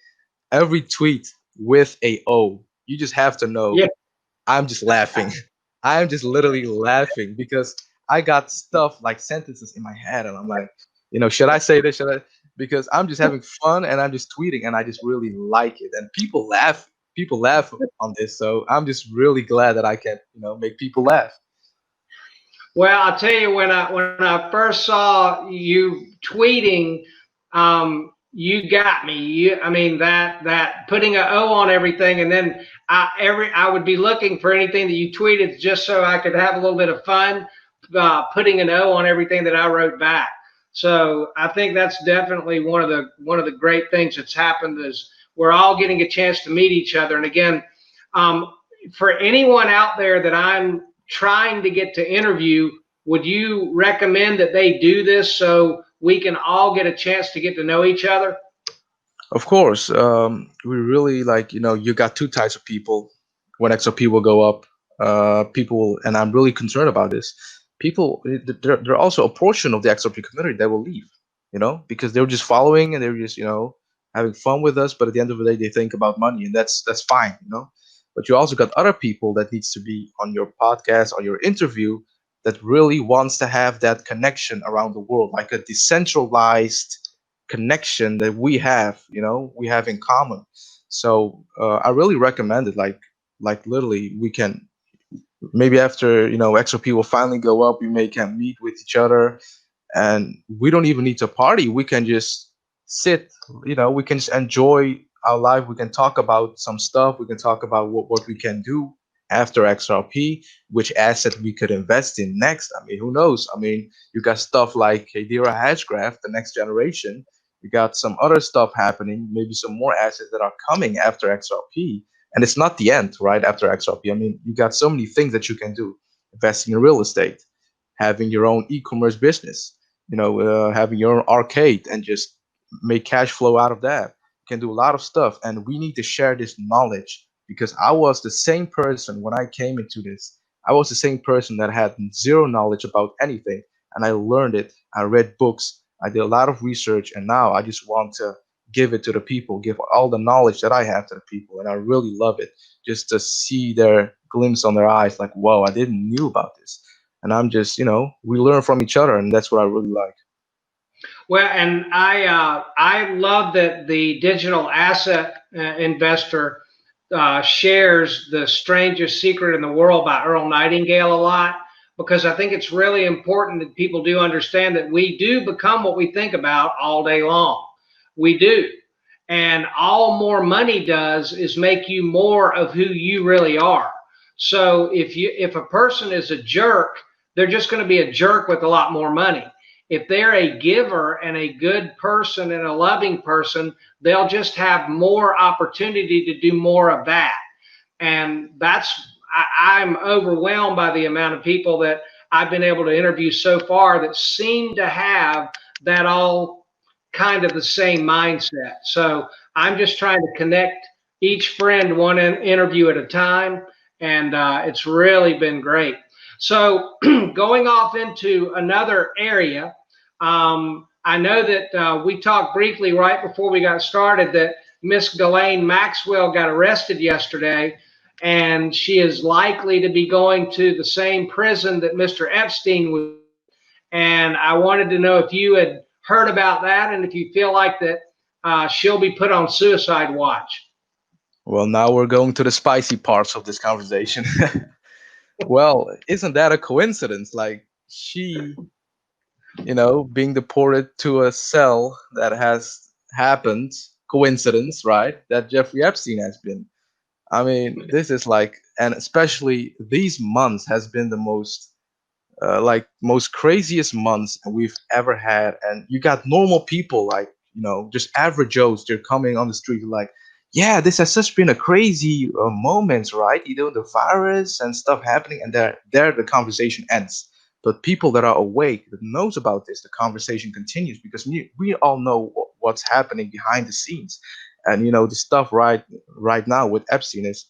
every tweet with a O, you just have to know Yeah. I'm just laughing. I'm just literally laughing because I got stuff like sentences in my head, and I'm like, should I say this? Should I? Because I'm just having fun and I'm just tweeting, and I just really like it, and people laugh. People laugh on this, so I'm just really glad that I can, make people laugh. Well, I'll tell you, when I first saw you tweeting, you got me. I mean that putting an O on everything, and then I would be looking for anything that you tweeted just so I could have a little bit of fun, putting an O on everything that I wrote back. So I think that's definitely one of the great things that's happened is we're all getting a chance to meet each other. And again, um, for anyone out there that I'm trying to get to interview, would you recommend that they do this so we can all get a chance to get to know each other? Of course, we really like, you got two types of people when XRP will go up. People, and I'm really concerned about this. People, there are also a portion of the XRP community that will leave, because they were just following and they were just, having fun with us. But at the end of the day, they think about money, and that's fine. But you also got other people that needs to be on your podcast or your interview that really wants to have that connection around the world, like a decentralized connection that we have in common. So I really recommend it. Like literally, we can maybe after XOP will finally go up, we may can meet with each other, and we don't even need to party. We can just sit. We can just enjoy our life. We can talk about some stuff. We can talk about what we can do after XRP, which asset we could invest in next. I mean, who knows? I mean, you got stuff like Hedera Hashgraph, the next generation. You got some other stuff happening, maybe some more assets that are coming after XRP. And it's not the end, right? After XRP. I mean, you got so many things that you can do. Investing in real estate, having your own e-commerce business, having your own arcade and just make cash flow out of that. You can do a lot of stuff, and we need to share this knowledge because I was the same person when I came into this. I was the same person that had zero knowledge about anything, and I learned it. I read books, I did a lot of research, and now I just want to give it to the people, give all the knowledge that I have to the people, and I really love it just to see their glimpse on their eyes, like, whoa, I didn't knew about this. And I'm just, we learn from each other, and that's what I really like. Well, and I love that the digital asset investor shares the strangest secret in the world by Earl Nightingale a lot, because I think it's really important that people do understand that we do become what we think about all day long. We do. And all more money does is make you more of who you really are. So if a person is a jerk, they're just going to be a jerk with a lot more money. If they're a giver and a good person and a loving person, they'll just have more opportunity to do more of that. And I'm overwhelmed by the amount of people that I've been able to interview so far that seem to have that all kind of the same mindset. So I'm just trying to connect each friend one interview at a time, and it's really been great. So going off into another area, I know that we talked briefly right before we got started that Miss Ghislaine Maxwell got arrested yesterday, and she is likely to be going to the same prison that Mr. Epstein was. And I wanted to know if you had heard about that and if you feel like that she'll be put on suicide watch. Well, now we're going to the spicy parts of this conversation. Well, isn't that a coincidence? Like she, being deported to a cell that has happened, coincidence, right? That Jeffrey Epstein has been. I mean, this is like, and especially these months has been the most craziest months we've ever had. And you got normal people like, just average Joes. They're coming on the street like, yeah, this has just been a crazy moments, right? The virus and stuff happening, and there the conversation ends. But people that are awake that knows about this, the conversation continues because we all know what's happening behind the scenes. And the stuff right now with Epstein is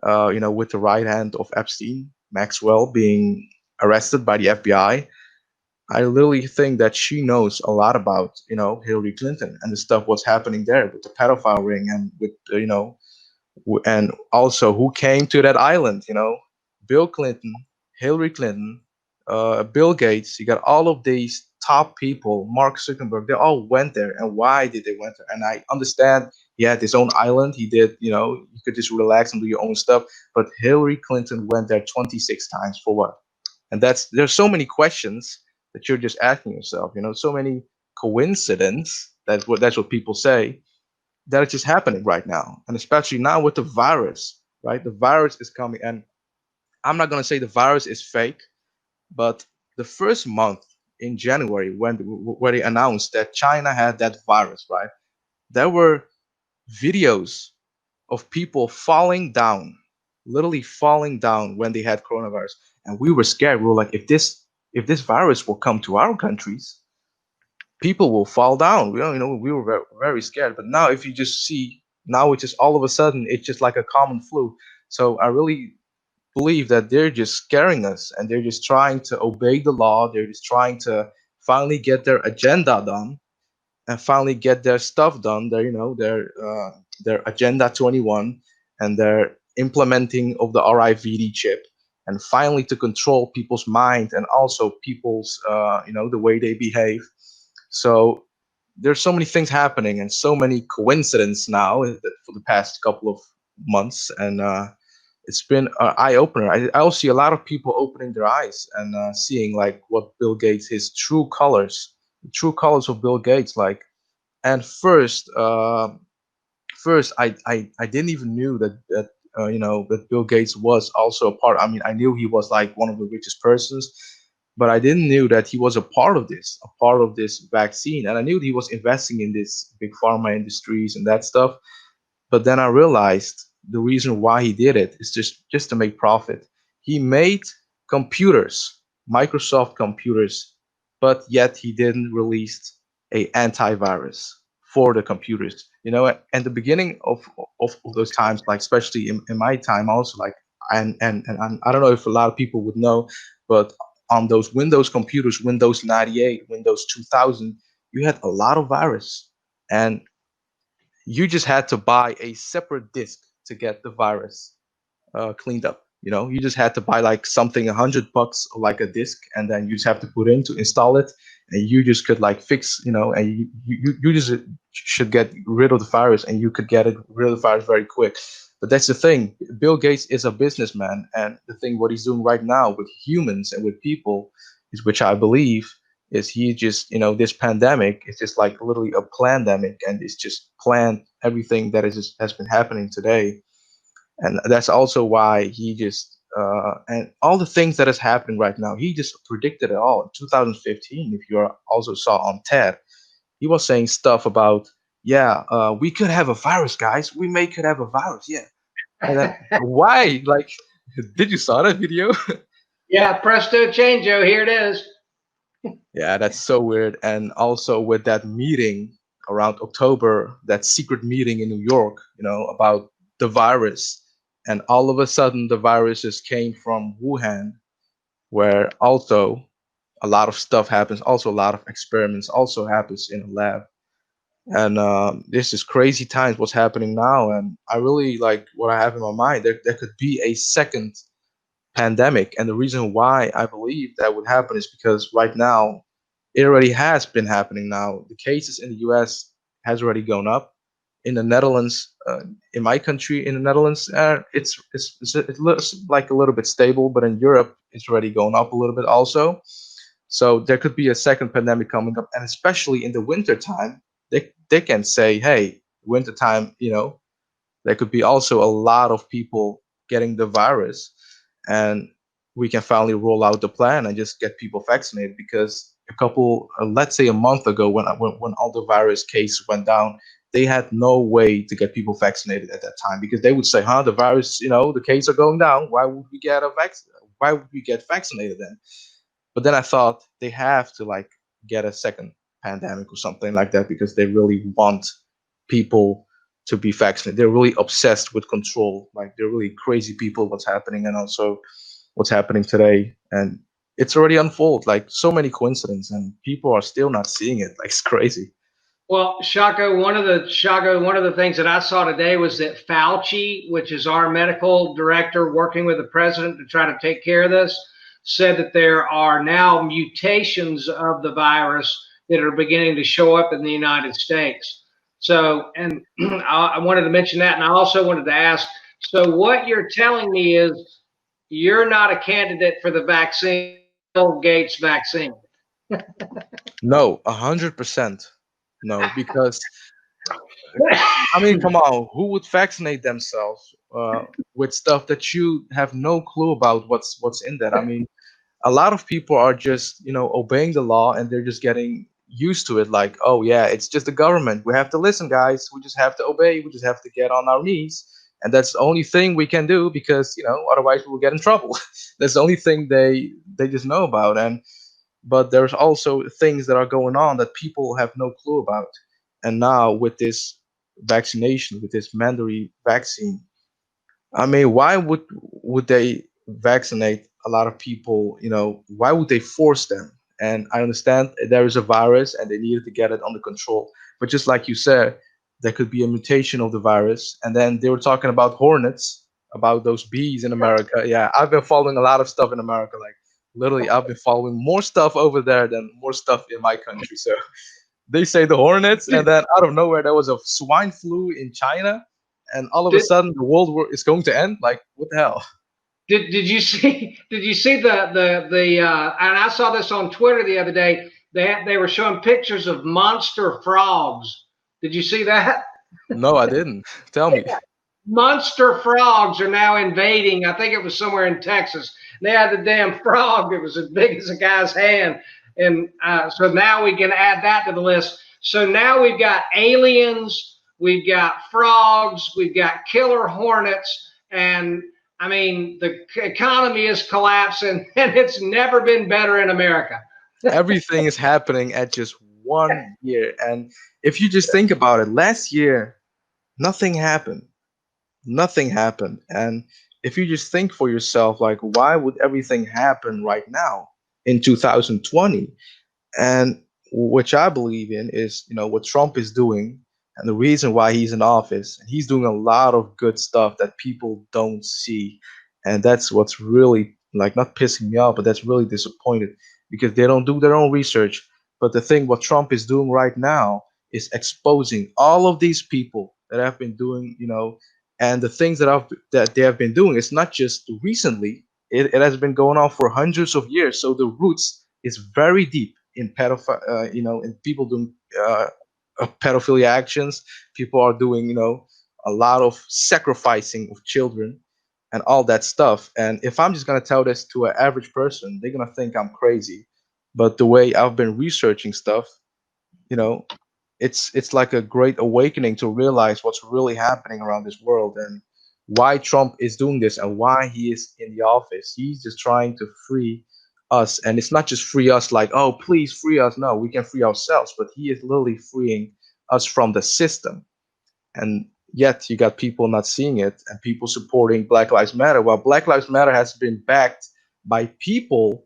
with the right hand of Epstein, Maxwell, being arrested by the FBI. I literally think that she knows a lot about, Hillary Clinton and the stuff what's happening there with the pedophile ring and with, and also who came to that island, Bill Clinton, Hillary Clinton, Bill Gates. You got all of these top people, Mark Zuckerberg. They all went there, and why did they went there? And I understand he had his own island. He did, you could just relax and do your own stuff. But Hillary Clinton went there 26 times for what? And there's so many questions that you're just asking yourself. So many coincidence. That's what people say that is just happening right now, and especially now with the virus, right? The virus is coming, and I'm not gonna say the virus is fake, but the first month in January when where they announced that China had that virus, right? There were videos of people falling down, literally falling down when they had coronavirus, and we were scared. We were like, if this virus will come to our countries, people will fall down. We were very, very scared. But now, if you just see, now it's just all of a sudden, it's just like a common flu. So I really believe that they're just scaring us and they're just trying to obey the law. They're just trying to finally get their agenda done and finally get their stuff done. Their agenda 21 and their implementing of the RIVD chip, and finally to control people's mind and also people's the way they behave. So there's so many things happening and so many coincidences now for the past couple of months, and it's been an eye opener. I also see a lot of people opening their eyes and seeing like what Bill Gates, his true colors, the true colors of Bill Gates. Like, and first I didn't even knew that Bill Gates was also a part. I mean, I knew he was like one of the richest persons, but I didn't knew that he was a part of this vaccine, and I knew he was investing in this big pharma industries and that stuff. But then I realized the reason why he did it is just to make profit. He made computers Microsoft computers, but yet he didn't release a antivirus for the computers. And the beginning of those times, like especially in my time, also like and I don't know if a lot of people would know, but on those Windows computers, Windows 98, Windows 2000, you had a lot of virus, and you just had to buy a separate disk to get the virus cleaned up. You just had to buy like something $100 like a disk, and then you just have to put in to install it, and you just could like fix, and you just should get rid of the virus, and you could get rid of the virus very quick. But that's the thing. Bill Gates is a businessman, and the thing what he's doing right now with humans and with people is, which I believe, is he just, this pandemic is just like literally a pandemic, and it's just planned everything that has been happening today. And that's also why he just and all the things that is happening right now, he just predicted it all in 2015. If you also saw on TED, he was saying stuff about, yeah, we could have a virus, guys, we may could have a virus, yeah. And then why, like, did you saw that video? Yeah, presto changeo, here it is. Yeah, that's so weird. And also with that meeting around October, that secret meeting in New York, about the virus. And all of a sudden, the viruses came from Wuhan, where also a lot of stuff happens. Also, a lot of experiments also happens in a lab. And this is crazy times what's happening now. And I really like what I have in my mind. There could be a second pandemic. And the reason why I believe that would happen is because right now it already has been happening now. The cases in the US has already gone up. In the Netherlands, in my country, in the Netherlands, it looks like a little bit stable, but in Europe, it's already going up a little bit also. So there could be a second pandemic coming up, and especially in the winter time, they can say, hey, winter time, there could be also a lot of people getting the virus, and we can finally roll out the plan and just get people vaccinated. Because let's say a month ago, when all the virus cases went down, they had no way to get people vaccinated at that time, because they would say, "Huh, the virus, the cases are going down. Why would we get a vaccine? Why would we get vaccinated then?" But then I thought they have to like get a second pandemic or something like that, because they really want people to be vaccinated. They're really obsessed with control. Like they're really crazy people what's happening, and also what's happening today. And it's already unfold, like so many coincidences, and people are still not seeing it. Like it's crazy. Well, Shako, one of the things that I saw today was that Fauci, which is our medical director working with the president to try to take care of this, said that there are now mutations of the virus that are beginning to show up in the United States. So, and I wanted to mention that, and I also wanted to ask, so what you're telling me is you're not a candidate for the vaccine, Bill Gates vaccine. No, 100%. No, because I mean, come on, who would vaccinate themselves with stuff that you have no clue about what's in that? I mean, a lot of people are just, obeying the law, and they're just getting used to it. Like, oh yeah, it's just the government. We have to listen, guys. We just have to obey. We just have to get on our knees, and that's the only thing we can do, because otherwise we will get in trouble. That's the only thing they just know about. And but there's also things that are going on that people have no clue about. And now with this vaccination, with this mandatory vaccine, I mean, why would they vaccinate a lot of people? Why would they force them? And I understand there is a virus and they needed to get it under control. But just like you said, there could be a mutation of the virus. And then they were talking about hornets, about those bees in America. Yeah, I've been following a lot of stuff in America. Like literally, I've been following more stuff over there than more stuff in my country. So they say the hornets, and then out of nowhere there was a swine flu in China, and all of a Did, sudden the world war is going to end. Like what the hell? did you see the and I saw this on Twitter the other day. They were showing pictures of monster frogs. Did you see that? No, I didn't. Tell me. Monster frogs are now invading. I think it was somewhere in Texas. They had the damn frog that was as big as a guy's hand, and so now we can add that to the list. So now we've got aliens, we've got frogs, we've got killer hornets, and I mean, the economy is collapsing, and it's never been better in America. Everything is happening at just 1 year. And if you just think about it, last year, nothing happened. Nothing happened. And if you just think for yourself, like, why would everything happen right now in 2020? And which I believe in is, what Trump is doing and the reason why he's in office. And he's doing a lot of good stuff that people don't see. And that's what's really like not pissing me off, but that's really disappointed because they don't do their own research. But the thing what Trump is doing right now is exposing all of these people that have been doing, and the things that they have been doing. It's not just recently. It has been going on for hundreds of years. So the roots is very deep in in people doing pedophilia actions. People are doing, a lot of sacrificing of children and all that stuff. And if I'm just gonna tell this to an average person, they're gonna think I'm crazy. But the way I've been researching stuff, you know, it's like a great awakening to realize what's really happening around this world and why Trump is doing this and why he is in the office. He's just trying to free us, and it's not just free us like, oh, please free us. No, we can free ourselves, but he is literally freeing us from the system. And yet you got people not seeing it and people supporting Black Lives Matter. While Black Lives Matter has been backed by people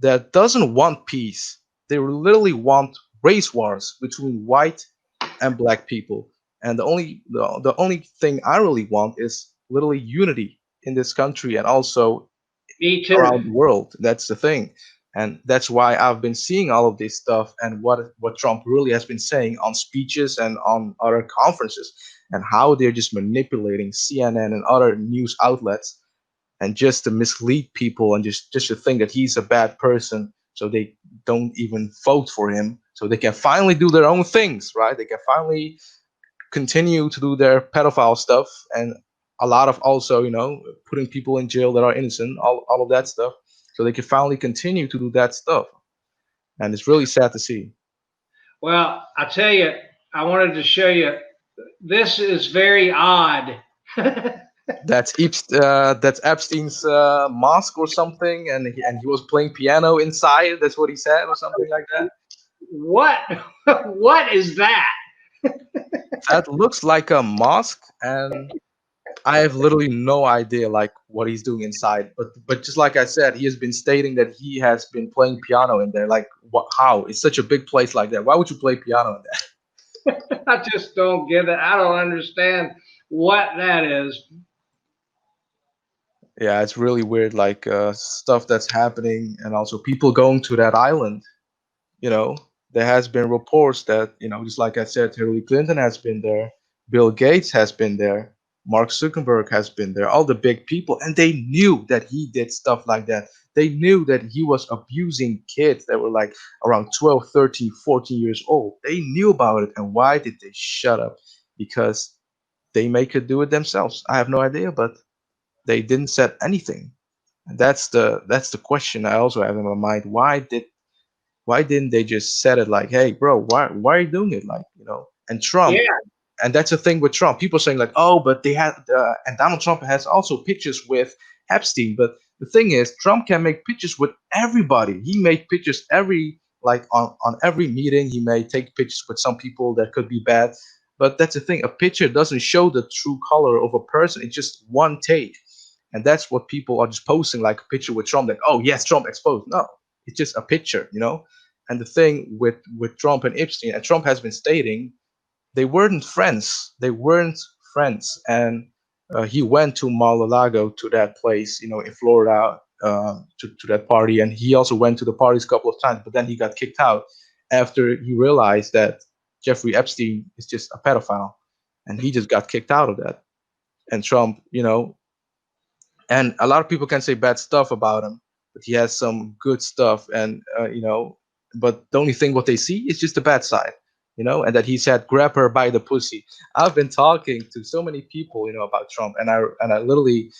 that doesn't want peace. They literally want race wars between white and black people. And the only thing I really want is literally unity in this country and also Me too. around the world. That's the thing. And that's why I've been seeing all of this stuff and what Trump really has been saying on speeches and on other conferences and how they're just manipulating CNN and other news outlets and just to mislead people and just to think that he's a bad person so they don't even vote for him so they can finally do their own things, right? They can finally continue to do their pedophile stuff and a lot of also, putting people in jail that are innocent, all of that stuff. So they can finally continue to do that stuff. And it's really sad to see. Well, I tell you, I wanted to show you. This is very odd. That's Epstein's mosque or something, and he was playing piano inside. That's what he said, or something like that. What? What is that? That looks like a mosque, and I have literally no idea like what he's doing inside. But just like I said, he has been stating that he has been playing piano in there. Like what? How? It's such a big place like that. Why would you play piano in there? I just don't get it. I don't understand what that is. Yeah, it's really weird. Like stuff that's happening, and also people going to that island. You know, there has been reports that, just like I said, Hillary Clinton has been there, Bill Gates has been there, Mark Zuckerberg has been there, all the big people, and they knew that he did stuff like that. They knew that he was abusing kids that were like around 12, 13, 14 years old. They knew about it. And why did they shut up? Because they may could do it themselves. I have no idea, but they didn't say anything. And that's the question I also have in my mind. Why didn't they just set it like, hey, bro, why are you doing it? Like, and Trump, Yeah, and that's the thing with Trump. People saying like, oh, but they had, and Donald Trump has also pictures with Epstein. But the thing is, Trump can make pictures with everybody. He made pictures like on every meeting. He may take pictures with some people that could be bad. But that's the thing. A picture doesn't show the true color of a person. It's just one take. And that's what people are just posting like a picture with Trump, like, oh yes, Trump exposed. No, it's just a picture. And the thing with Trump and Epstein, and Trump has been stating they weren't friends. They weren't friends. And he went to Mar-a-Lago to that place, in Florida, to that party, and he also went to the parties a couple of times. But then he got kicked out after he realized that Jeffrey Epstein is just a pedophile, and he just got kicked out of that. And Trump, and a lot of people can say bad stuff about him, but he has some good stuff. And but the only thing what they see is just the bad side, and that he said grab her by the pussy. I've been talking to so many people, about Trump, and I literally,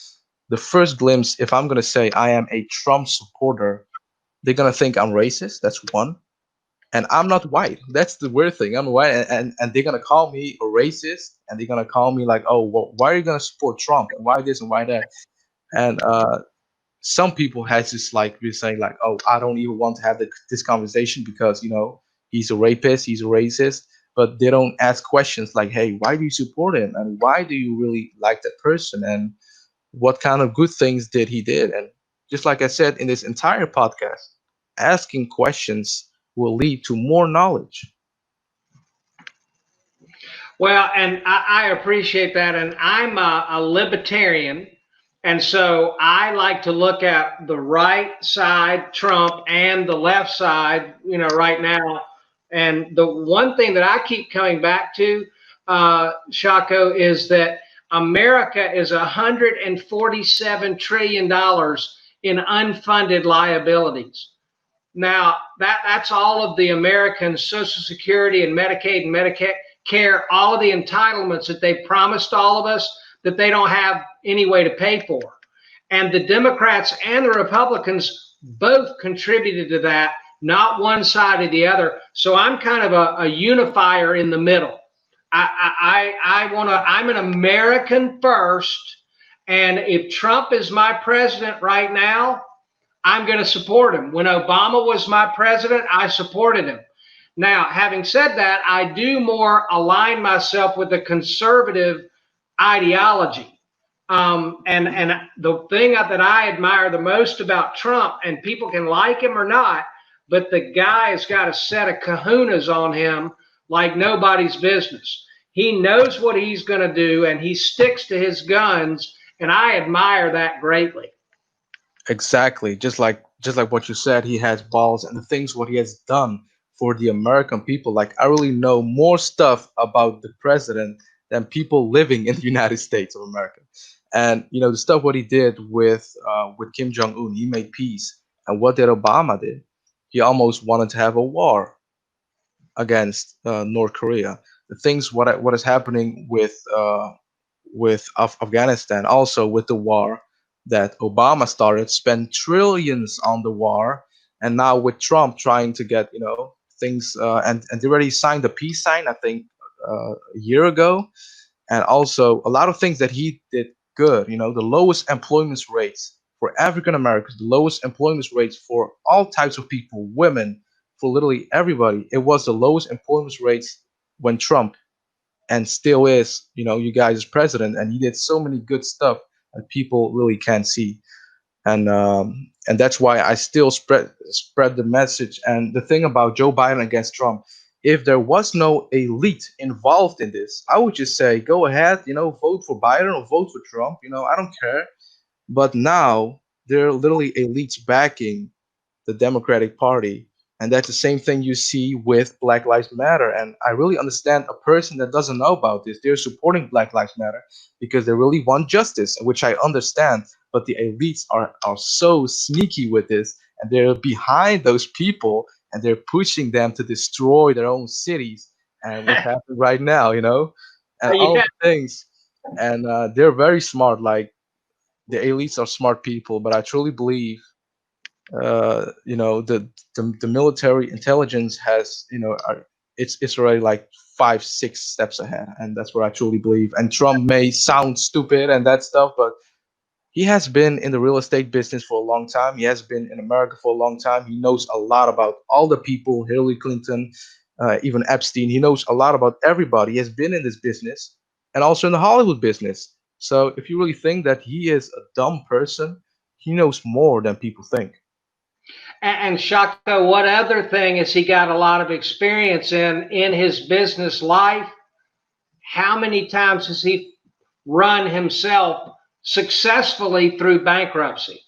the first glimpse, if I'm gonna say I am a Trump supporter, they're gonna think I'm racist. That's one. And I'm not white. That's the weird thing. I'm white, and they're gonna call me a racist, and they're gonna call me like, oh, well, why are you gonna support Trump, and why this and why that? And some people has just like been saying like, oh, I don't even want to have this conversation because he's a rapist, he's a racist, but they don't ask questions like, hey, why do you support him, and why do you really like that person, and what kind of good things did he did. And just like I said in this entire podcast, asking questions will lead to more knowledge. Well, and I appreciate that. And I'm a libertarian. And so I like to look at the right side, Trump, and the left side, right now. And the one thing that I keep coming back to, Shako, is that America is $147 trillion in unfunded liabilities. Now, that's all of the American Social Security and Medicaid and Medicare, all of the entitlements that they promised all of us that they don't have any way to pay for. And the Democrats and the Republicans both contributed to that, not one side or the other. So I'm kind of a unifier in the middle. I'm an American first. And if Trump is my president right now, I'm going to support him. When Obama was my president, I supported him. Now, having said that, I do more align myself with the conservative ideology. And the thing that I admire the most about Trump, and people can like him or not, but the guy has got a set of kahunas on him like nobody's business. He knows what he's going to do, and he sticks to his guns, and I admire that greatly. Exactly. Just like what you said, he has balls, and the things what he has done for the American people. Like, I really know more stuff about the president than people living in the United States of America. And the stuff what he did with Kim Jong Un, he made peace. And what did Obama did? He almost wanted to have a war against North Korea. The things what is happening with Afghanistan, also with the war that Obama started, spent trillions on the war, and now with Trump trying to get things, and they already signed the peace sign, I think, a year ago, and also a lot of things that he did good. The lowest employment rates for African Americans, the lowest employment rates for all types of people, women, for literally everybody. It was the lowest employment rates when Trump, and still is, you guys' president, and he did so many good stuff that people really can't see. And that's why I still spread the message. And the thing about Joe Biden against Trump, if there was no elite involved in this, I would just say go ahead, vote for Biden or vote for Trump. I don't care. But now there are literally elites backing the Democratic Party. And that's the same thing you see with Black Lives Matter. And I really understand a person that doesn't know about this. They're supporting Black Lives Matter because they really want justice, which I understand. But the elites are so sneaky with this, and they're behind those people, and they're pushing them to destroy their own cities. And what's happening right now, and all Yeah. the things. And they're very smart. Like, the elites are smart people, but I truly believe the military intelligence has, it's already like 5 6 steps ahead, and that's what I truly believe. And Trump may sound stupid and that stuff, but he has been in the real estate business for a long time. He has been in America for a long time. He knows a lot about all the people, Hillary Clinton, even Epstein. He knows a lot about everybody. He has been in this business and also in the Hollywood business. So if you really think that he is a dumb person, he knows more than people think. And Shaka, what other thing has he got a lot of experience in his business life? How many times has he run himself successfully through bankruptcy?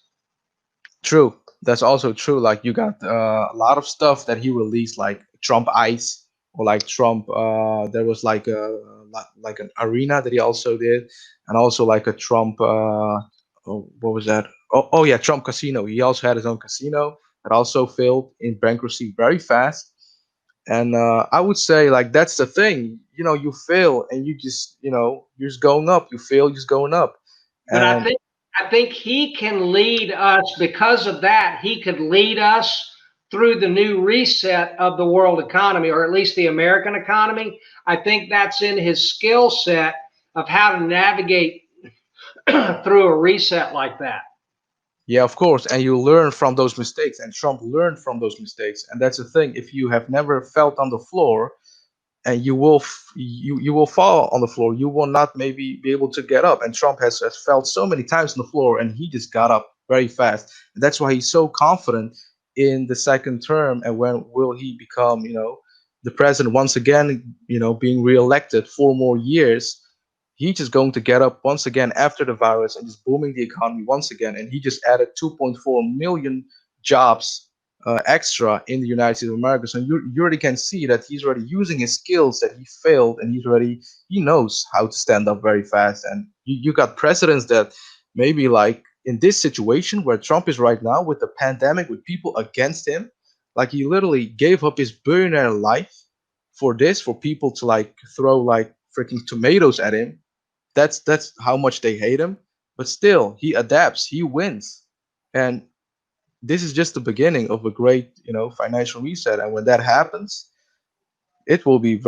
True. That's also true. Like, you got a lot of stuff that he released, like Trump Ice, or like Trump. There was like an arena that he also did, and also like a Trump. Oh, what was that? Oh yeah, Trump Casino. He also had his own casino that also failed in bankruptcy very fast. And I would say, like, that's the thing. You fail and you're just going up. You fail, you're just going up. But And I think he can lead us because of that. He could lead us through the new reset of the world economy, or at least the American economy. I think that's in his skill set of how to navigate through a reset like that. Yeah, of course. And you learn from those mistakes, and Trump learned from those mistakes. And that's the thing. If you have never felt on the floor, and you will fall on the floor, you will not maybe be able to get up. And Trump has felt so many times on the floor, and he just got up very fast. And that's why he's so confident in the second term. And when will he become, the president once again, being reelected 4 more years? He's just going to get up once again after the virus and just booming the economy once again. And he just added 2.4 million jobs extra in the United States of America. So you already can see that he's already using his skills that he failed, and he knows how to stand up very fast. And you got presidents that maybe like in this situation where Trump is right now with the pandemic, with people against him, like he literally gave up his billionaire life for this, for people to like throw like freaking tomatoes at him. That's how much they hate him. But still, he adapts, he wins. And this is just the beginning of a great, financial reset. And when that happens, it will be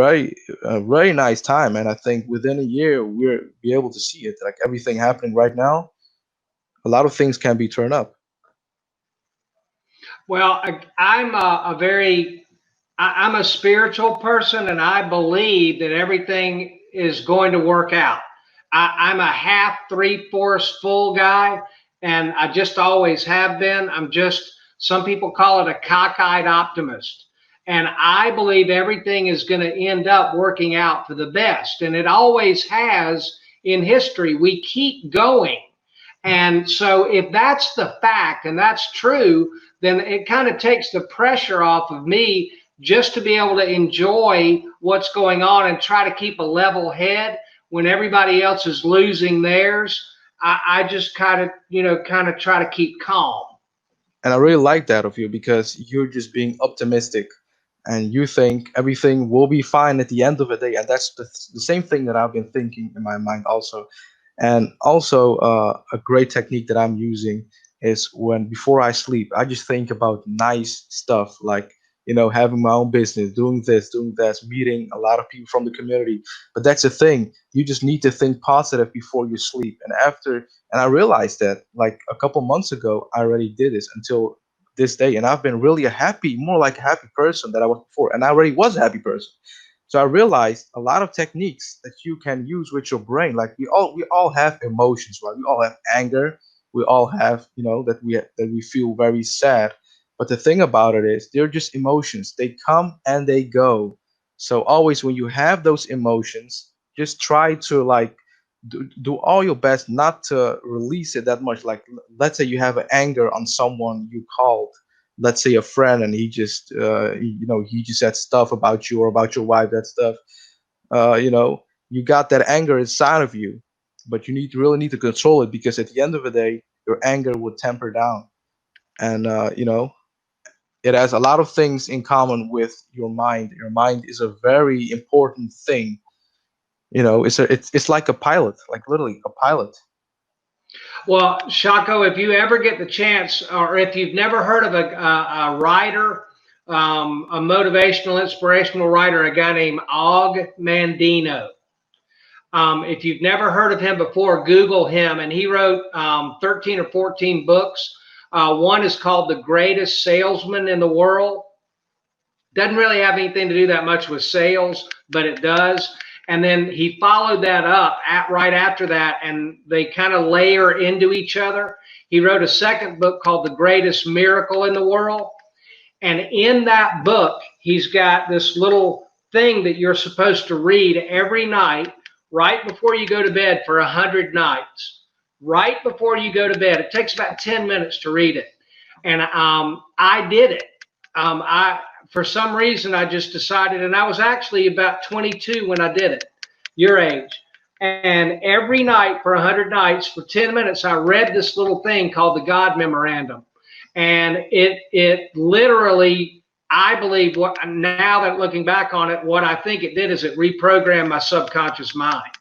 a very nice time. And I think within a year we'll be able to see it. Like everything happening right now, a lot of things can be turned up. Well, I'm a spiritual person, and I believe that everything is going to work out. I'm a half, three-fourths full guy, and I just always have been. Some people call it a cockeyed optimist. And I believe everything is going to end up working out for the best. And it always has in history. We keep going. And so if that's the fact and that's true, then it kind of takes the pressure off of me just to be able to enjoy what's going on and try to keep a level head when everybody else is losing theirs. I just kind of try to keep calm. And I really like that of you because you're just being optimistic and you think everything will be fine at the end of the day. And that's the same thing that I've been thinking in my mind also. And also, a great technique that I'm using is when before I sleep, I just think about nice stuff like, having my own business, doing this, doing that, meeting a lot of people from the community. But that's the thing. You just need to think positive before you sleep. And I realized that like a couple months ago, I already did this until this day. And I've been really more like a happy person than I was before. And I already was a happy person. So I realized a lot of techniques that you can use with your brain. Like we all have emotions, right? We all have anger. We all have, that we feel very sad. But the thing about it is, they're just emotions. They come and they go. So always when you have those emotions, just try to like do all your best not to release it that much. Like let's say you have an anger on someone you called, let's say a friend, and he just said stuff about you or about your wife, that stuff. You got that anger inside of you, but you really need to control it, because at the end of the day, your anger will temper down. And it has a lot of things in common with your mind. Your mind is a very important thing. It's like a pilot, like literally a pilot. Well, Shako, if you ever get the chance, or if you've never heard of a writer, a motivational, inspirational writer, a guy named Og Mandino. If you've never heard of him before, Google him. And he wrote 13 or 14 books. One is called The Greatest Salesman in the World. Doesn't really have anything to do that much with sales, but it does. And then he followed that up right after that, and they kind of layer into each other. He wrote a second book called The Greatest Miracle in the World. And in that book, he's got this little thing that you're supposed to read every night right before you go to bed for 100 nights. Right before you go to bed. It takes about 10 minutes to read it. And I did it. For some reason, I just decided, and I was actually about 22 when I did it, your age. And every night for 100 nights, for 10 minutes, I read this little thing called the God Memorandum. And it literally, I believe, now that looking back on it, what I think it did is it reprogrammed my subconscious mind.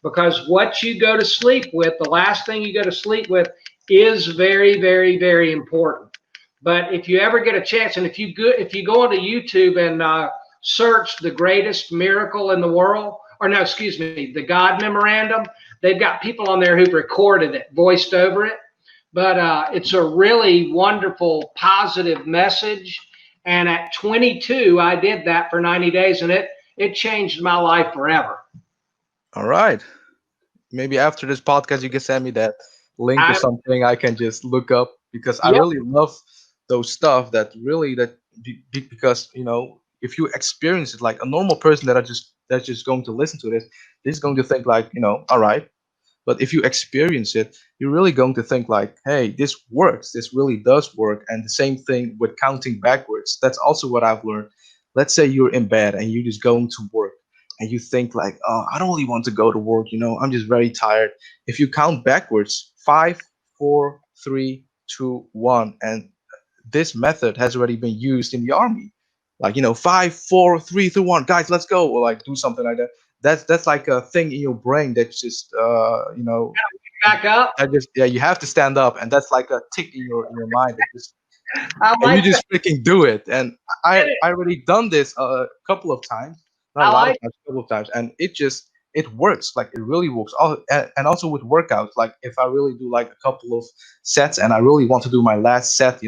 Because what you go to sleep with, the last thing you go to sleep with, is very, very, very important. But if you ever get a chance, and if you go onto YouTube and search The Greatest Miracle in the World, or no, excuse me, The God Memorandum, They've got people on there who've recorded it, voiced over it. But it's a really wonderful, positive message. And at 22, I did that for 90 days, and it changed my life forever. All right. Maybe after this podcast, you can send me that link or something I can just look up, because I Yep. really love those stuff that really because if you experience it, like a normal person that's just going to listen to this, is going to think like, all right. But if you experience it, you're really going to think like, hey, this works. This really does work. And the same thing with counting backwards. That's also what I've learned. Let's say you're in bed and you're just going to work and you think like, oh, I don't really want to go to work. I'm just very tired. If you count backwards, 5, 4, 3, 2, 1, and this method has already been used in the army. Like, 5, 4, 3, 2, 1, guys, let's go, or like do something like that. That's like a thing in your brain that's just Back up. I just yeah, you have to stand up, and that's like a tick in your mind that just I and you like that. just freaking do it. And I already done this a couple of times, not a I lot of like times, a couple of times, and it works. Like it really works. And also with workouts, like if I really do like a couple of sets, and I really want to do my last set,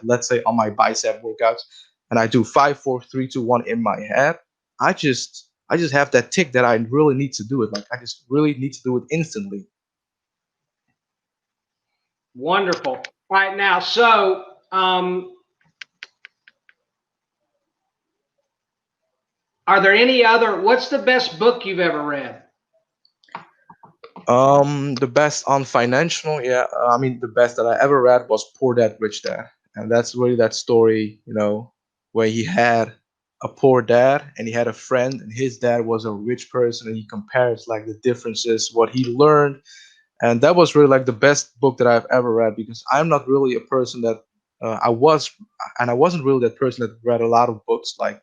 let's say on my bicep workouts, and I do 5, 4, 3, 2, 1 in my head, I just have that tick that I really need to do it. Like I just really need to do it instantly. wonderful. All right now, so are there any other? What's the best book you've ever read? The best on financial, yeah. I mean, the best that I ever read was Poor Dad, Rich Dad, and that's really that story, where he had a poor dad and he had a friend, and his dad was a rich person, and he compares like the differences, what he learned, and that was really like the best book that I've ever read, because I'm not really a person that I wasn't really that person that read a lot of books. Like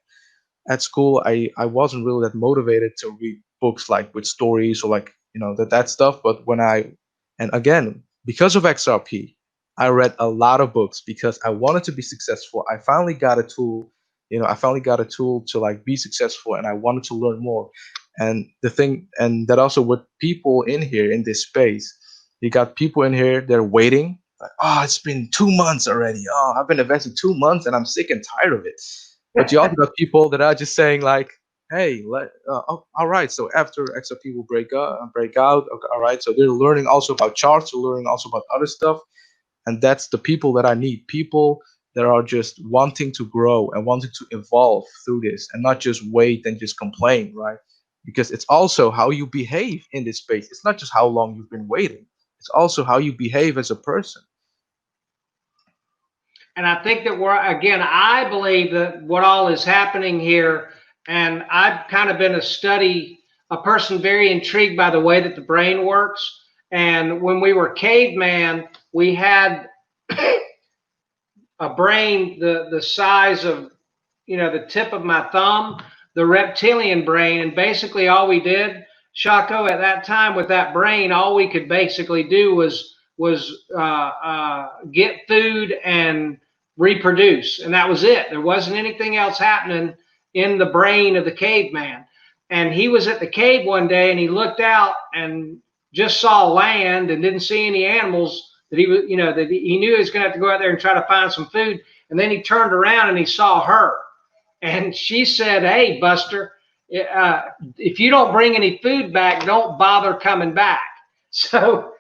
at school, I wasn't really that motivated to read books like with stories, or like that stuff. But and again, because of XRP, I read a lot of books because I wanted to be successful. I finally got a tool, I finally got a tool to like be successful, and I wanted to learn more. And the thing, and that also with people in here in this space, you got people in here, they're waiting like, oh, it's been 2 months already. Oh, I've been investing 2 months and I'm sick and tired of it. But you also got people that are just saying like, "Hey, all right." So after XRP will break out. Okay, all right. So they're learning also about charts. They're learning also about other stuff, and that's the people that I need. People that are just wanting to grow and wanting to evolve through this, and not just wait and just complain, right? Because it's also how you behave in this space. It's not just how long you've been waiting. It's also how you behave as a person. And I think that I believe that what all is happening here, and I've kind of been a person very intrigued by the way that the brain works. And when we were caveman, we had a brain the size of, the tip of my thumb, the reptilian brain. And basically all we did, Shako, at that time with that brain, all we could basically do was get food and reproduce, and that was it. There wasn't anything else happening in the brain of the caveman. And he was at the cave one day, and he looked out and just saw land and didn't see any animals that he knew he was going to have to go out there and try to find some food. And then he turned around and he saw her, and she said, "Hey, Buster, if you don't bring any food back, don't bother coming back." So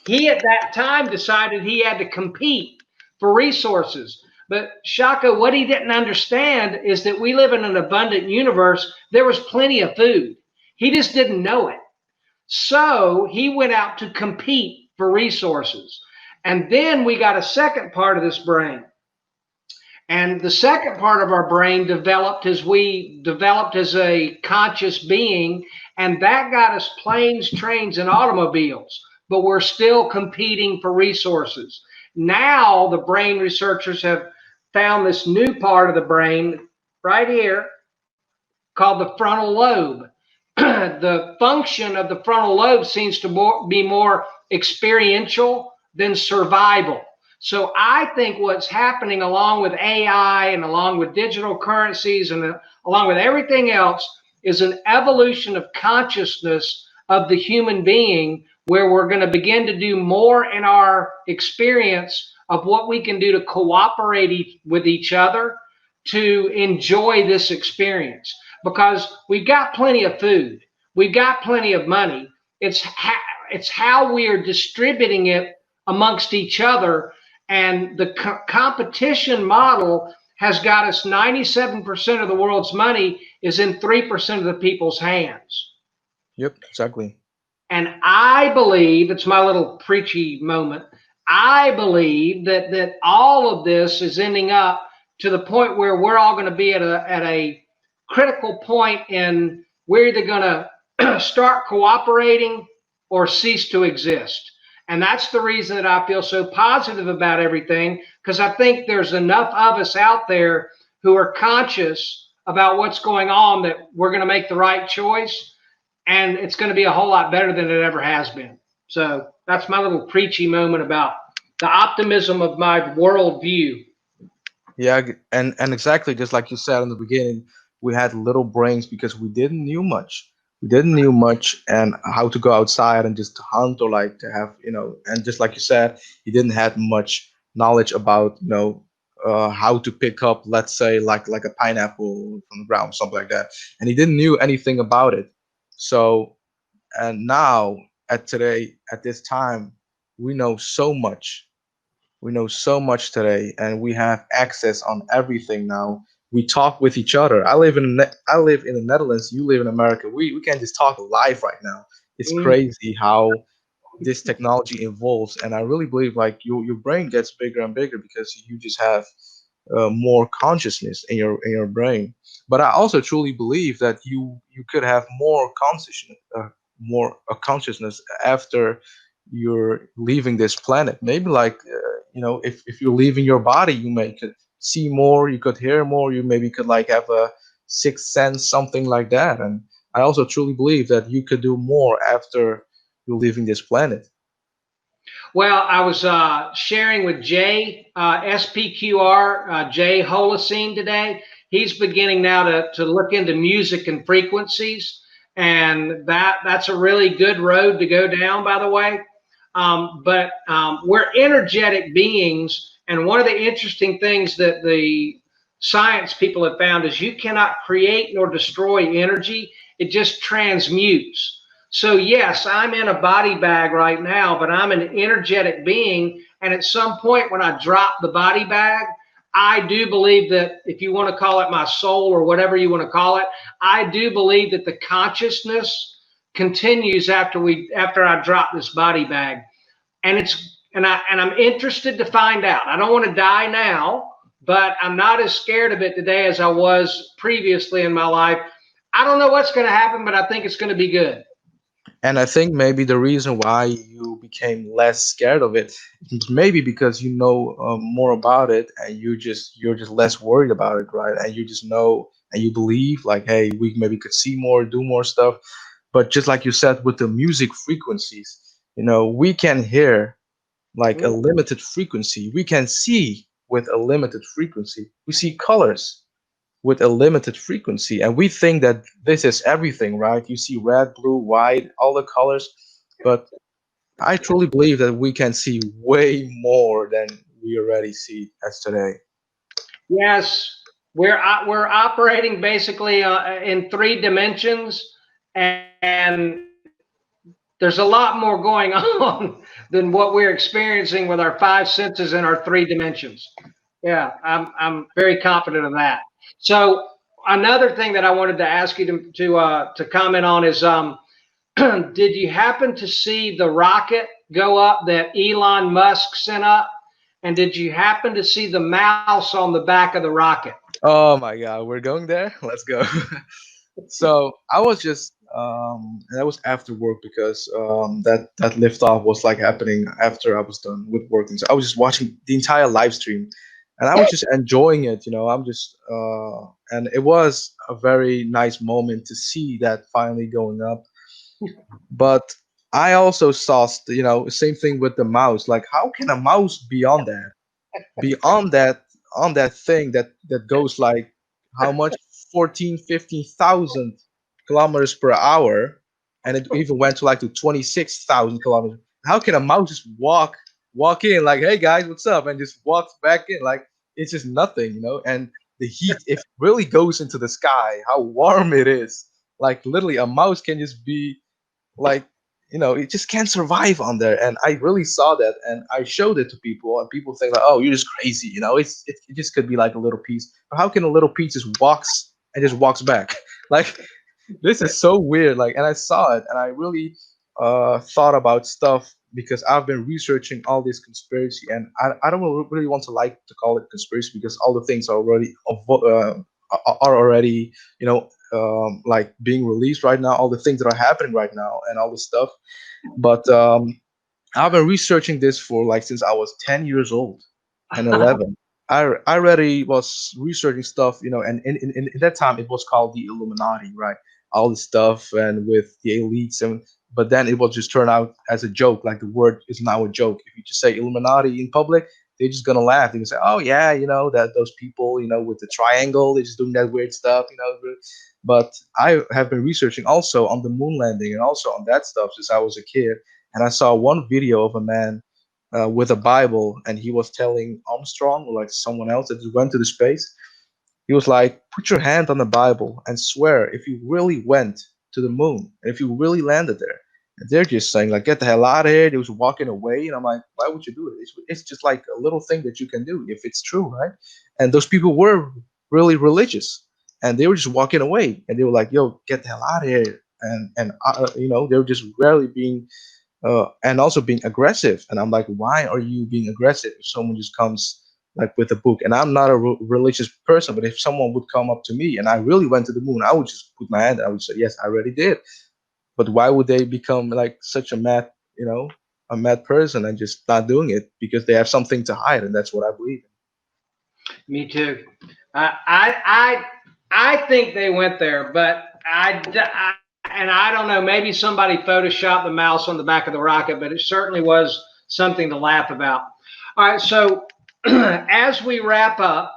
he at that time decided he had to compete for resources. But Shaka, what he didn't understand is that we live in an abundant universe. There was plenty of food. He just didn't know it. So he went out to compete for resources. And then we got a second part of this brain. And the second part of our brain developed as we developed as a conscious being, and that got us planes, trains, and automobiles. But we're still competing for resources. Now the brain researchers have found this new part of the brain right here called the frontal lobe. The function of the frontal lobe seems to be more experiential than survival. So I think what's happening along with AI and along with digital currencies and along with everything else is an evolution of consciousness of the human being, where we're going to begin to do more in our experience of what we can do to cooperate with each other to enjoy this experience. Because we've got plenty of food, we've got plenty of money. It's how we are distributing it amongst each other. And the competition model has got us 97% of the world's money is in 3% of the people's hands. Yep, exactly. And I believe, it's my little preachy moment, I believe that all of this is ending up to the point where we're all going to be at a critical point, in we're either going to start cooperating or cease to exist. And that's the reason that I feel so positive about everything, because I think there's enough of us out there who are conscious about what's going on that we're going to make the right choice, and it's going to be a whole lot better than it ever has been. So that's my little preachy moment about the optimism of my worldview. Yeah, and exactly just like you said in the beginning, we had little brains because we didn't knew much. We didn't knew much and how to go outside and just hunt or like to have, and just like you said, he didn't have much knowledge about, how to pick up, let's say, like a pineapple from the ground, something like that. And he didn't knew anything about it. So, and now at today, at this time, we know so much. We know so much today, and we have access on everything now. We talk with each other. I live in the Netherlands. You live in America. We can just talk live right now. It's Mm. crazy how this technology evolves, and I really believe like your brain gets bigger and bigger because you just have more consciousness in your brain. But I also truly believe that you could have more consciousness after you're leaving this planet. Maybe like if you're leaving your body, you may could see more, you could hear more, you maybe could like have a sixth sense, something like that. And I also truly believe that you could do more after you're leaving this planet. Well, I was sharing with Jay, SPQR, Jay Holocene today. He's beginning now to look into music and frequencies, and that's a really good road to go down, by the way. But we're energetic beings, and one of the interesting things that the science people have found is you cannot create nor destroy energy; it just transmutes. So, yes, I'm in a body bag right now, but I'm an energetic being. And at some point, when I drop the body bag, I do believe that, if you want to call it my soul or whatever you want to call it, I do believe that the consciousness continues after I drop this body bag. And I'm interested to find out. I don't want to die now, but I'm not as scared of it today as I was previously in my life. I don't know what's going to happen, but I think it's going to be good. And I think maybe the reason why you became less scared of it is maybe because you know more about it, and you're just less worried about it, right? And you just know and you believe like, hey, we maybe could see more, do more stuff. But just like you said with the music frequencies, we can hear like a Mm. limited frequency. We can see with a limited frequency. We see colors with a limited frequency, and we think that this is everything, right? You see red, blue, white, all the colors, but I truly believe that we can see way more than we already see as today. Yes, we're operating basically in 3 dimensions, and there's a lot more going on than what we're experiencing with our five senses in our 3 dimensions. Yeah, I'm very confident of that. So another thing that I wanted to ask you to comment on is, did you happen to see the rocket go up that Elon Musk sent up? And did you happen to see the mouse on the back of the rocket? Oh my God, we're going there. Let's go. So I was just and that was after work because that lift off was like happening after I was done with working. So I was just watching the entire live stream, and I was just enjoying it. I'm just and it was a very nice moment to see that finally going up. But I also saw, same thing with the mouse. Like, how can a mouse be on that? Be on that thing that goes like how much 14, 15,000 kilometers per hour, and it even went to like to 26,000 kilometers. How can a mouse just walk in like, hey guys, what's up, and just walks back in like it's just nothing, you know? And the heat, if it really goes into the sky, how warm it is. Like literally, a mouse can just be like, it just can't survive on there. And I really saw that, and I showed it to people, and people think like, oh, you're just crazy, it just could be like a little piece. But how can a little piece just walks back? Like, this is so weird. Like, and I saw it, and I really thought about stuff because I've been researching all this conspiracy, and I don't really want to like to call it conspiracy because all the things are already are already, like being released right now, all the things that are happening right now and all this stuff. But I've been researching this for like since I was 10 years old and 11. I already was researching stuff, and in that time it was called the Illuminati, right? All this stuff and with the elites, and but then it will just turn out as a joke. Like the word is now a joke. If you just say Illuminati in public, they're just gonna laugh. They're gonna say, "Oh yeah, that those people, with the triangle, they're just doing that weird stuff." But I have been researching also on the moon landing and also on that stuff since I was a kid, and I saw one video of a man with a Bible, and he was telling Armstrong or like someone else that just went to the space. He was like, "Put your hand on the Bible and swear if you really went to the moon and if you really landed there." And they're just saying like, "Get the hell out of here." They was walking away, and I'm like, "Why would you do it? It's just like a little thing that you can do if it's true, right?" And those people were really religious, and they were just walking away, and they were like, "Yo, get the hell out of here." And they were just rarely being and also being aggressive. And I'm like, why are you being aggressive if someone just comes like with a book? And I'm not a religious person, but if someone would come up to me and I really went to the moon, I would just put my hand. I would say, yes, I already did. But why would they become like such a mad person and just not doing it because they have something to hide? And that's what I believe in. Me too. I think they went there, but and I don't know. Maybe somebody photoshopped the mouse on the back of the rocket, but it certainly was something to laugh about. All right, so as we wrap up,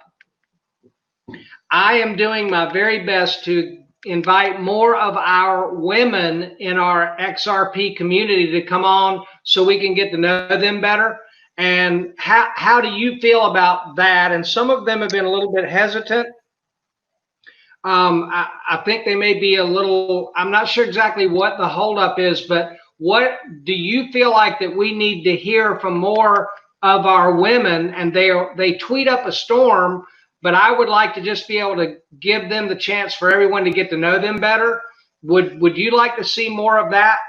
I am doing my very best to invite more of our women in our XRP community to come on so we can get to know them better. And how do you feel about that? And some of them have been a little bit hesitant. I think they may be a little, I'm not sure exactly what the holdup is, but what do you feel like that we need to hear from more of our women? And they tweet up a storm, but I would like to just be able to give them the chance for everyone to get to know them better. Would you like to see more of that?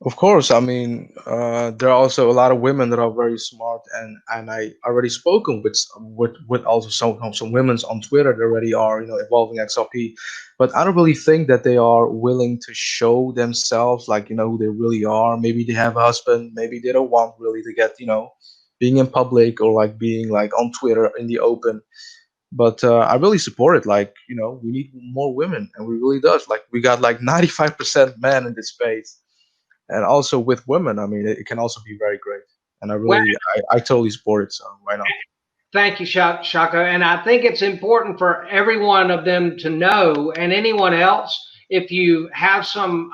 Of course, I mean, there are also a lot of women that are very smart, and I already spoken with also some women on Twitter that already are evolving XRP, but I don't really think that they are willing to show themselves like who they really are. Maybe they have a husband, maybe they don't want really to get being in public or like being like on Twitter in the open. But I really support it. Like we need more women, and we really does. Like we got like 95% men in this space, and also with women, I mean, it can also be very great. And Well, I totally support it. So why not? thank you, Shako. And I think it's important for every one of them to know, and anyone else, if you have some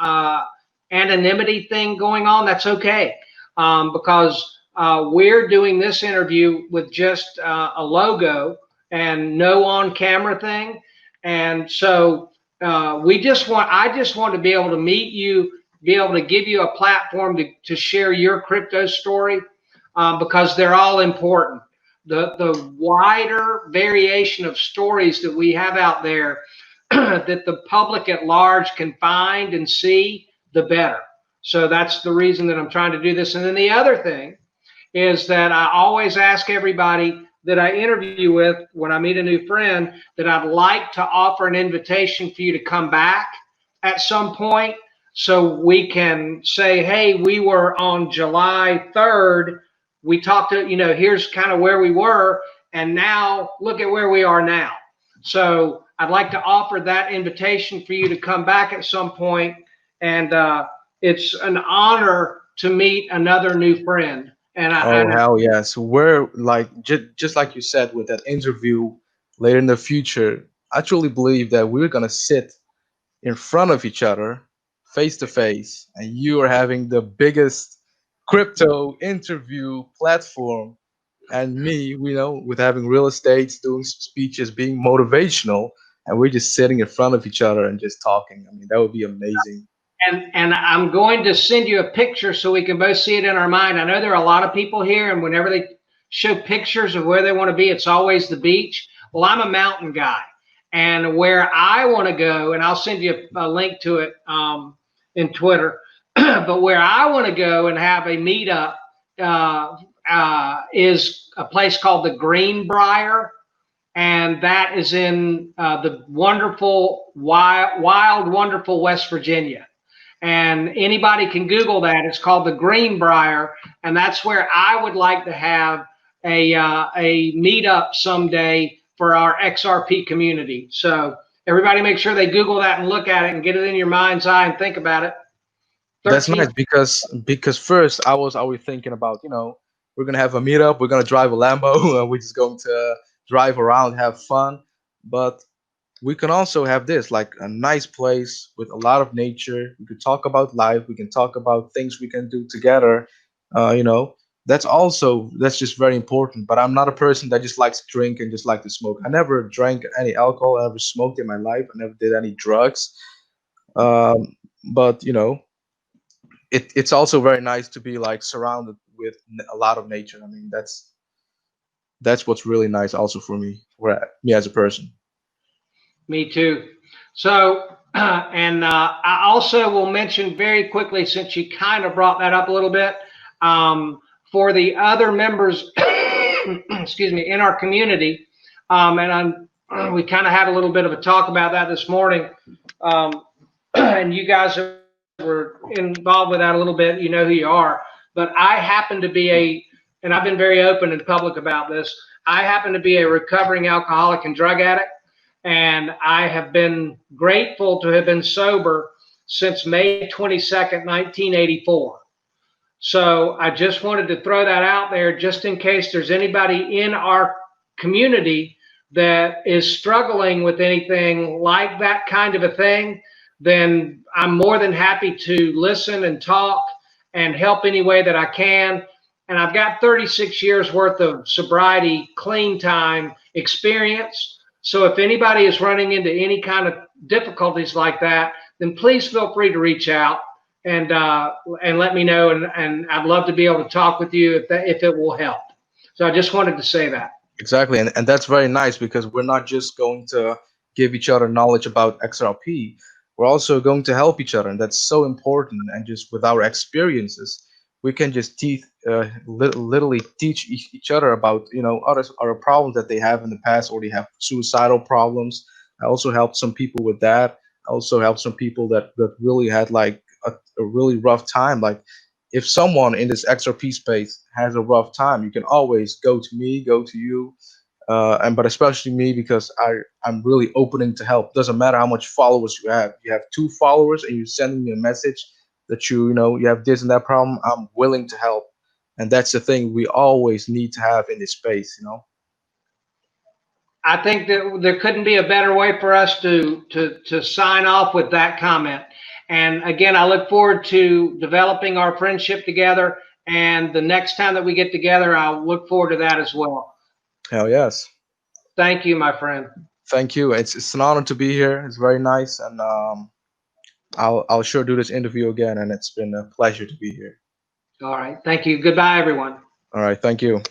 anonymity thing going on, that's okay. Because we're doing this interview with just a logo and no on camera thing. And so I just want to be able to meet you, be able to give you a platform to share your crypto story because they're all important. The wider variation of stories that we have out there that the public at large can find and see, the better. So that's the reason that I'm trying to do this. And then the other thing is that I always ask everybody that I interview with when I meet a new friend that I'd like to offer an invitation for you to come back at some point so we can say, hey, we were on July 3rd. We talked to, here's kind of where we were. And now look at where we are now. So I'd like to offer that invitation for you to come back at some point. And it's an honor to meet another new friend. Oh hell yes! We're like just like you said with that interview later in the future. I truly believe that we're gonna sit in front of each other face to face, and you are having the biggest crypto interview platform, and me, with having real estates, doing speeches, being motivational, and we're just sitting in front of each other and just talking. I mean, that would be amazing. And I'm going to send you a picture so we can both see it in our mind. I know there are a lot of people here, and whenever they show pictures of where they want to be, it's always the beach. Well, I'm a mountain guy, and where I want to go, and I'll send you a link to it in Twitter. But where I want to go and have a meetup is a place called the Greenbrier, and that is in the wonderful, wild, wonderful West Virginia. And anybody can Google that. It's called the Greenbrier, and that's where I would like to have a meetup someday for our XRP community. So everybody, make sure they Google that and look at it and get it in your mind's eye and think about it. That's nice because first I was always thinking about, we're gonna have a meetup, we're gonna drive a Lambo, and we're just going to drive around, have fun. But we can also have this like a nice place with a lot of nature. We could talk about life. We can talk about things we can do together. Uh, you know, that's just very important. But I'm not a person that just likes to drink and just like to smoke. I never drank any alcohol. I never smoked in my life. I never did any drugs. Um, but it's also very nice to be like surrounded with a lot of nature. I mean, that's what's really nice also for me, me as a person. Me too. So, and I also will mention very quickly, since you kind of brought that up a little bit, for the other members, excuse me, in our community, we kind of had a little bit of a talk about that this morning, and you guys were involved with that a little bit. You know who you are, but I happen to be and I've been very open and public about this. I happen to be a recovering alcoholic and drug addict. And I have been grateful to have been sober since May 22nd, 1984. So I just wanted to throw that out there just in case there's anybody in our community that is struggling with anything like that kind of a thing. Then I'm more than happy to listen and talk and help any way that I can. And I've got 36 years worth of sobriety, clean time experience. So if anybody is running into any kind of difficulties like that, then please feel free to reach out and let me know. And I'd love to be able to talk with you if it will help. So I just wanted to say that. Exactly, and that's very nice because we're not just going to give each other knowledge about XRP. We're also going to help each other, and that's so important. And just with our experiences, we can just literally teach each other about other problems that they have in the past, or they have suicidal problems. I also helped some people with that. I also helped some people that really had like a really rough time. Like if someone in this XRP space has a rough time, you can always go to me, go to you, but especially me because I'm really opening to help. Doesn't matter how much followers you have. You have 2 followers and you're sending me a message that you have this and that problem. I'm willing to help, and that's the thing we always need to have in this space. I think that there couldn't be a better way for us to sign off with that comment. And again, I look forward to developing our friendship together. And the next time that we get together, I'll look forward to that as well. Hell yes. Thank you, my friend. Thank you. It's an honor to be here. It's very nice, and I'll sure do this interview again. And it's been a pleasure to be here. All right. Thank you. Goodbye, everyone. All right. Thank you.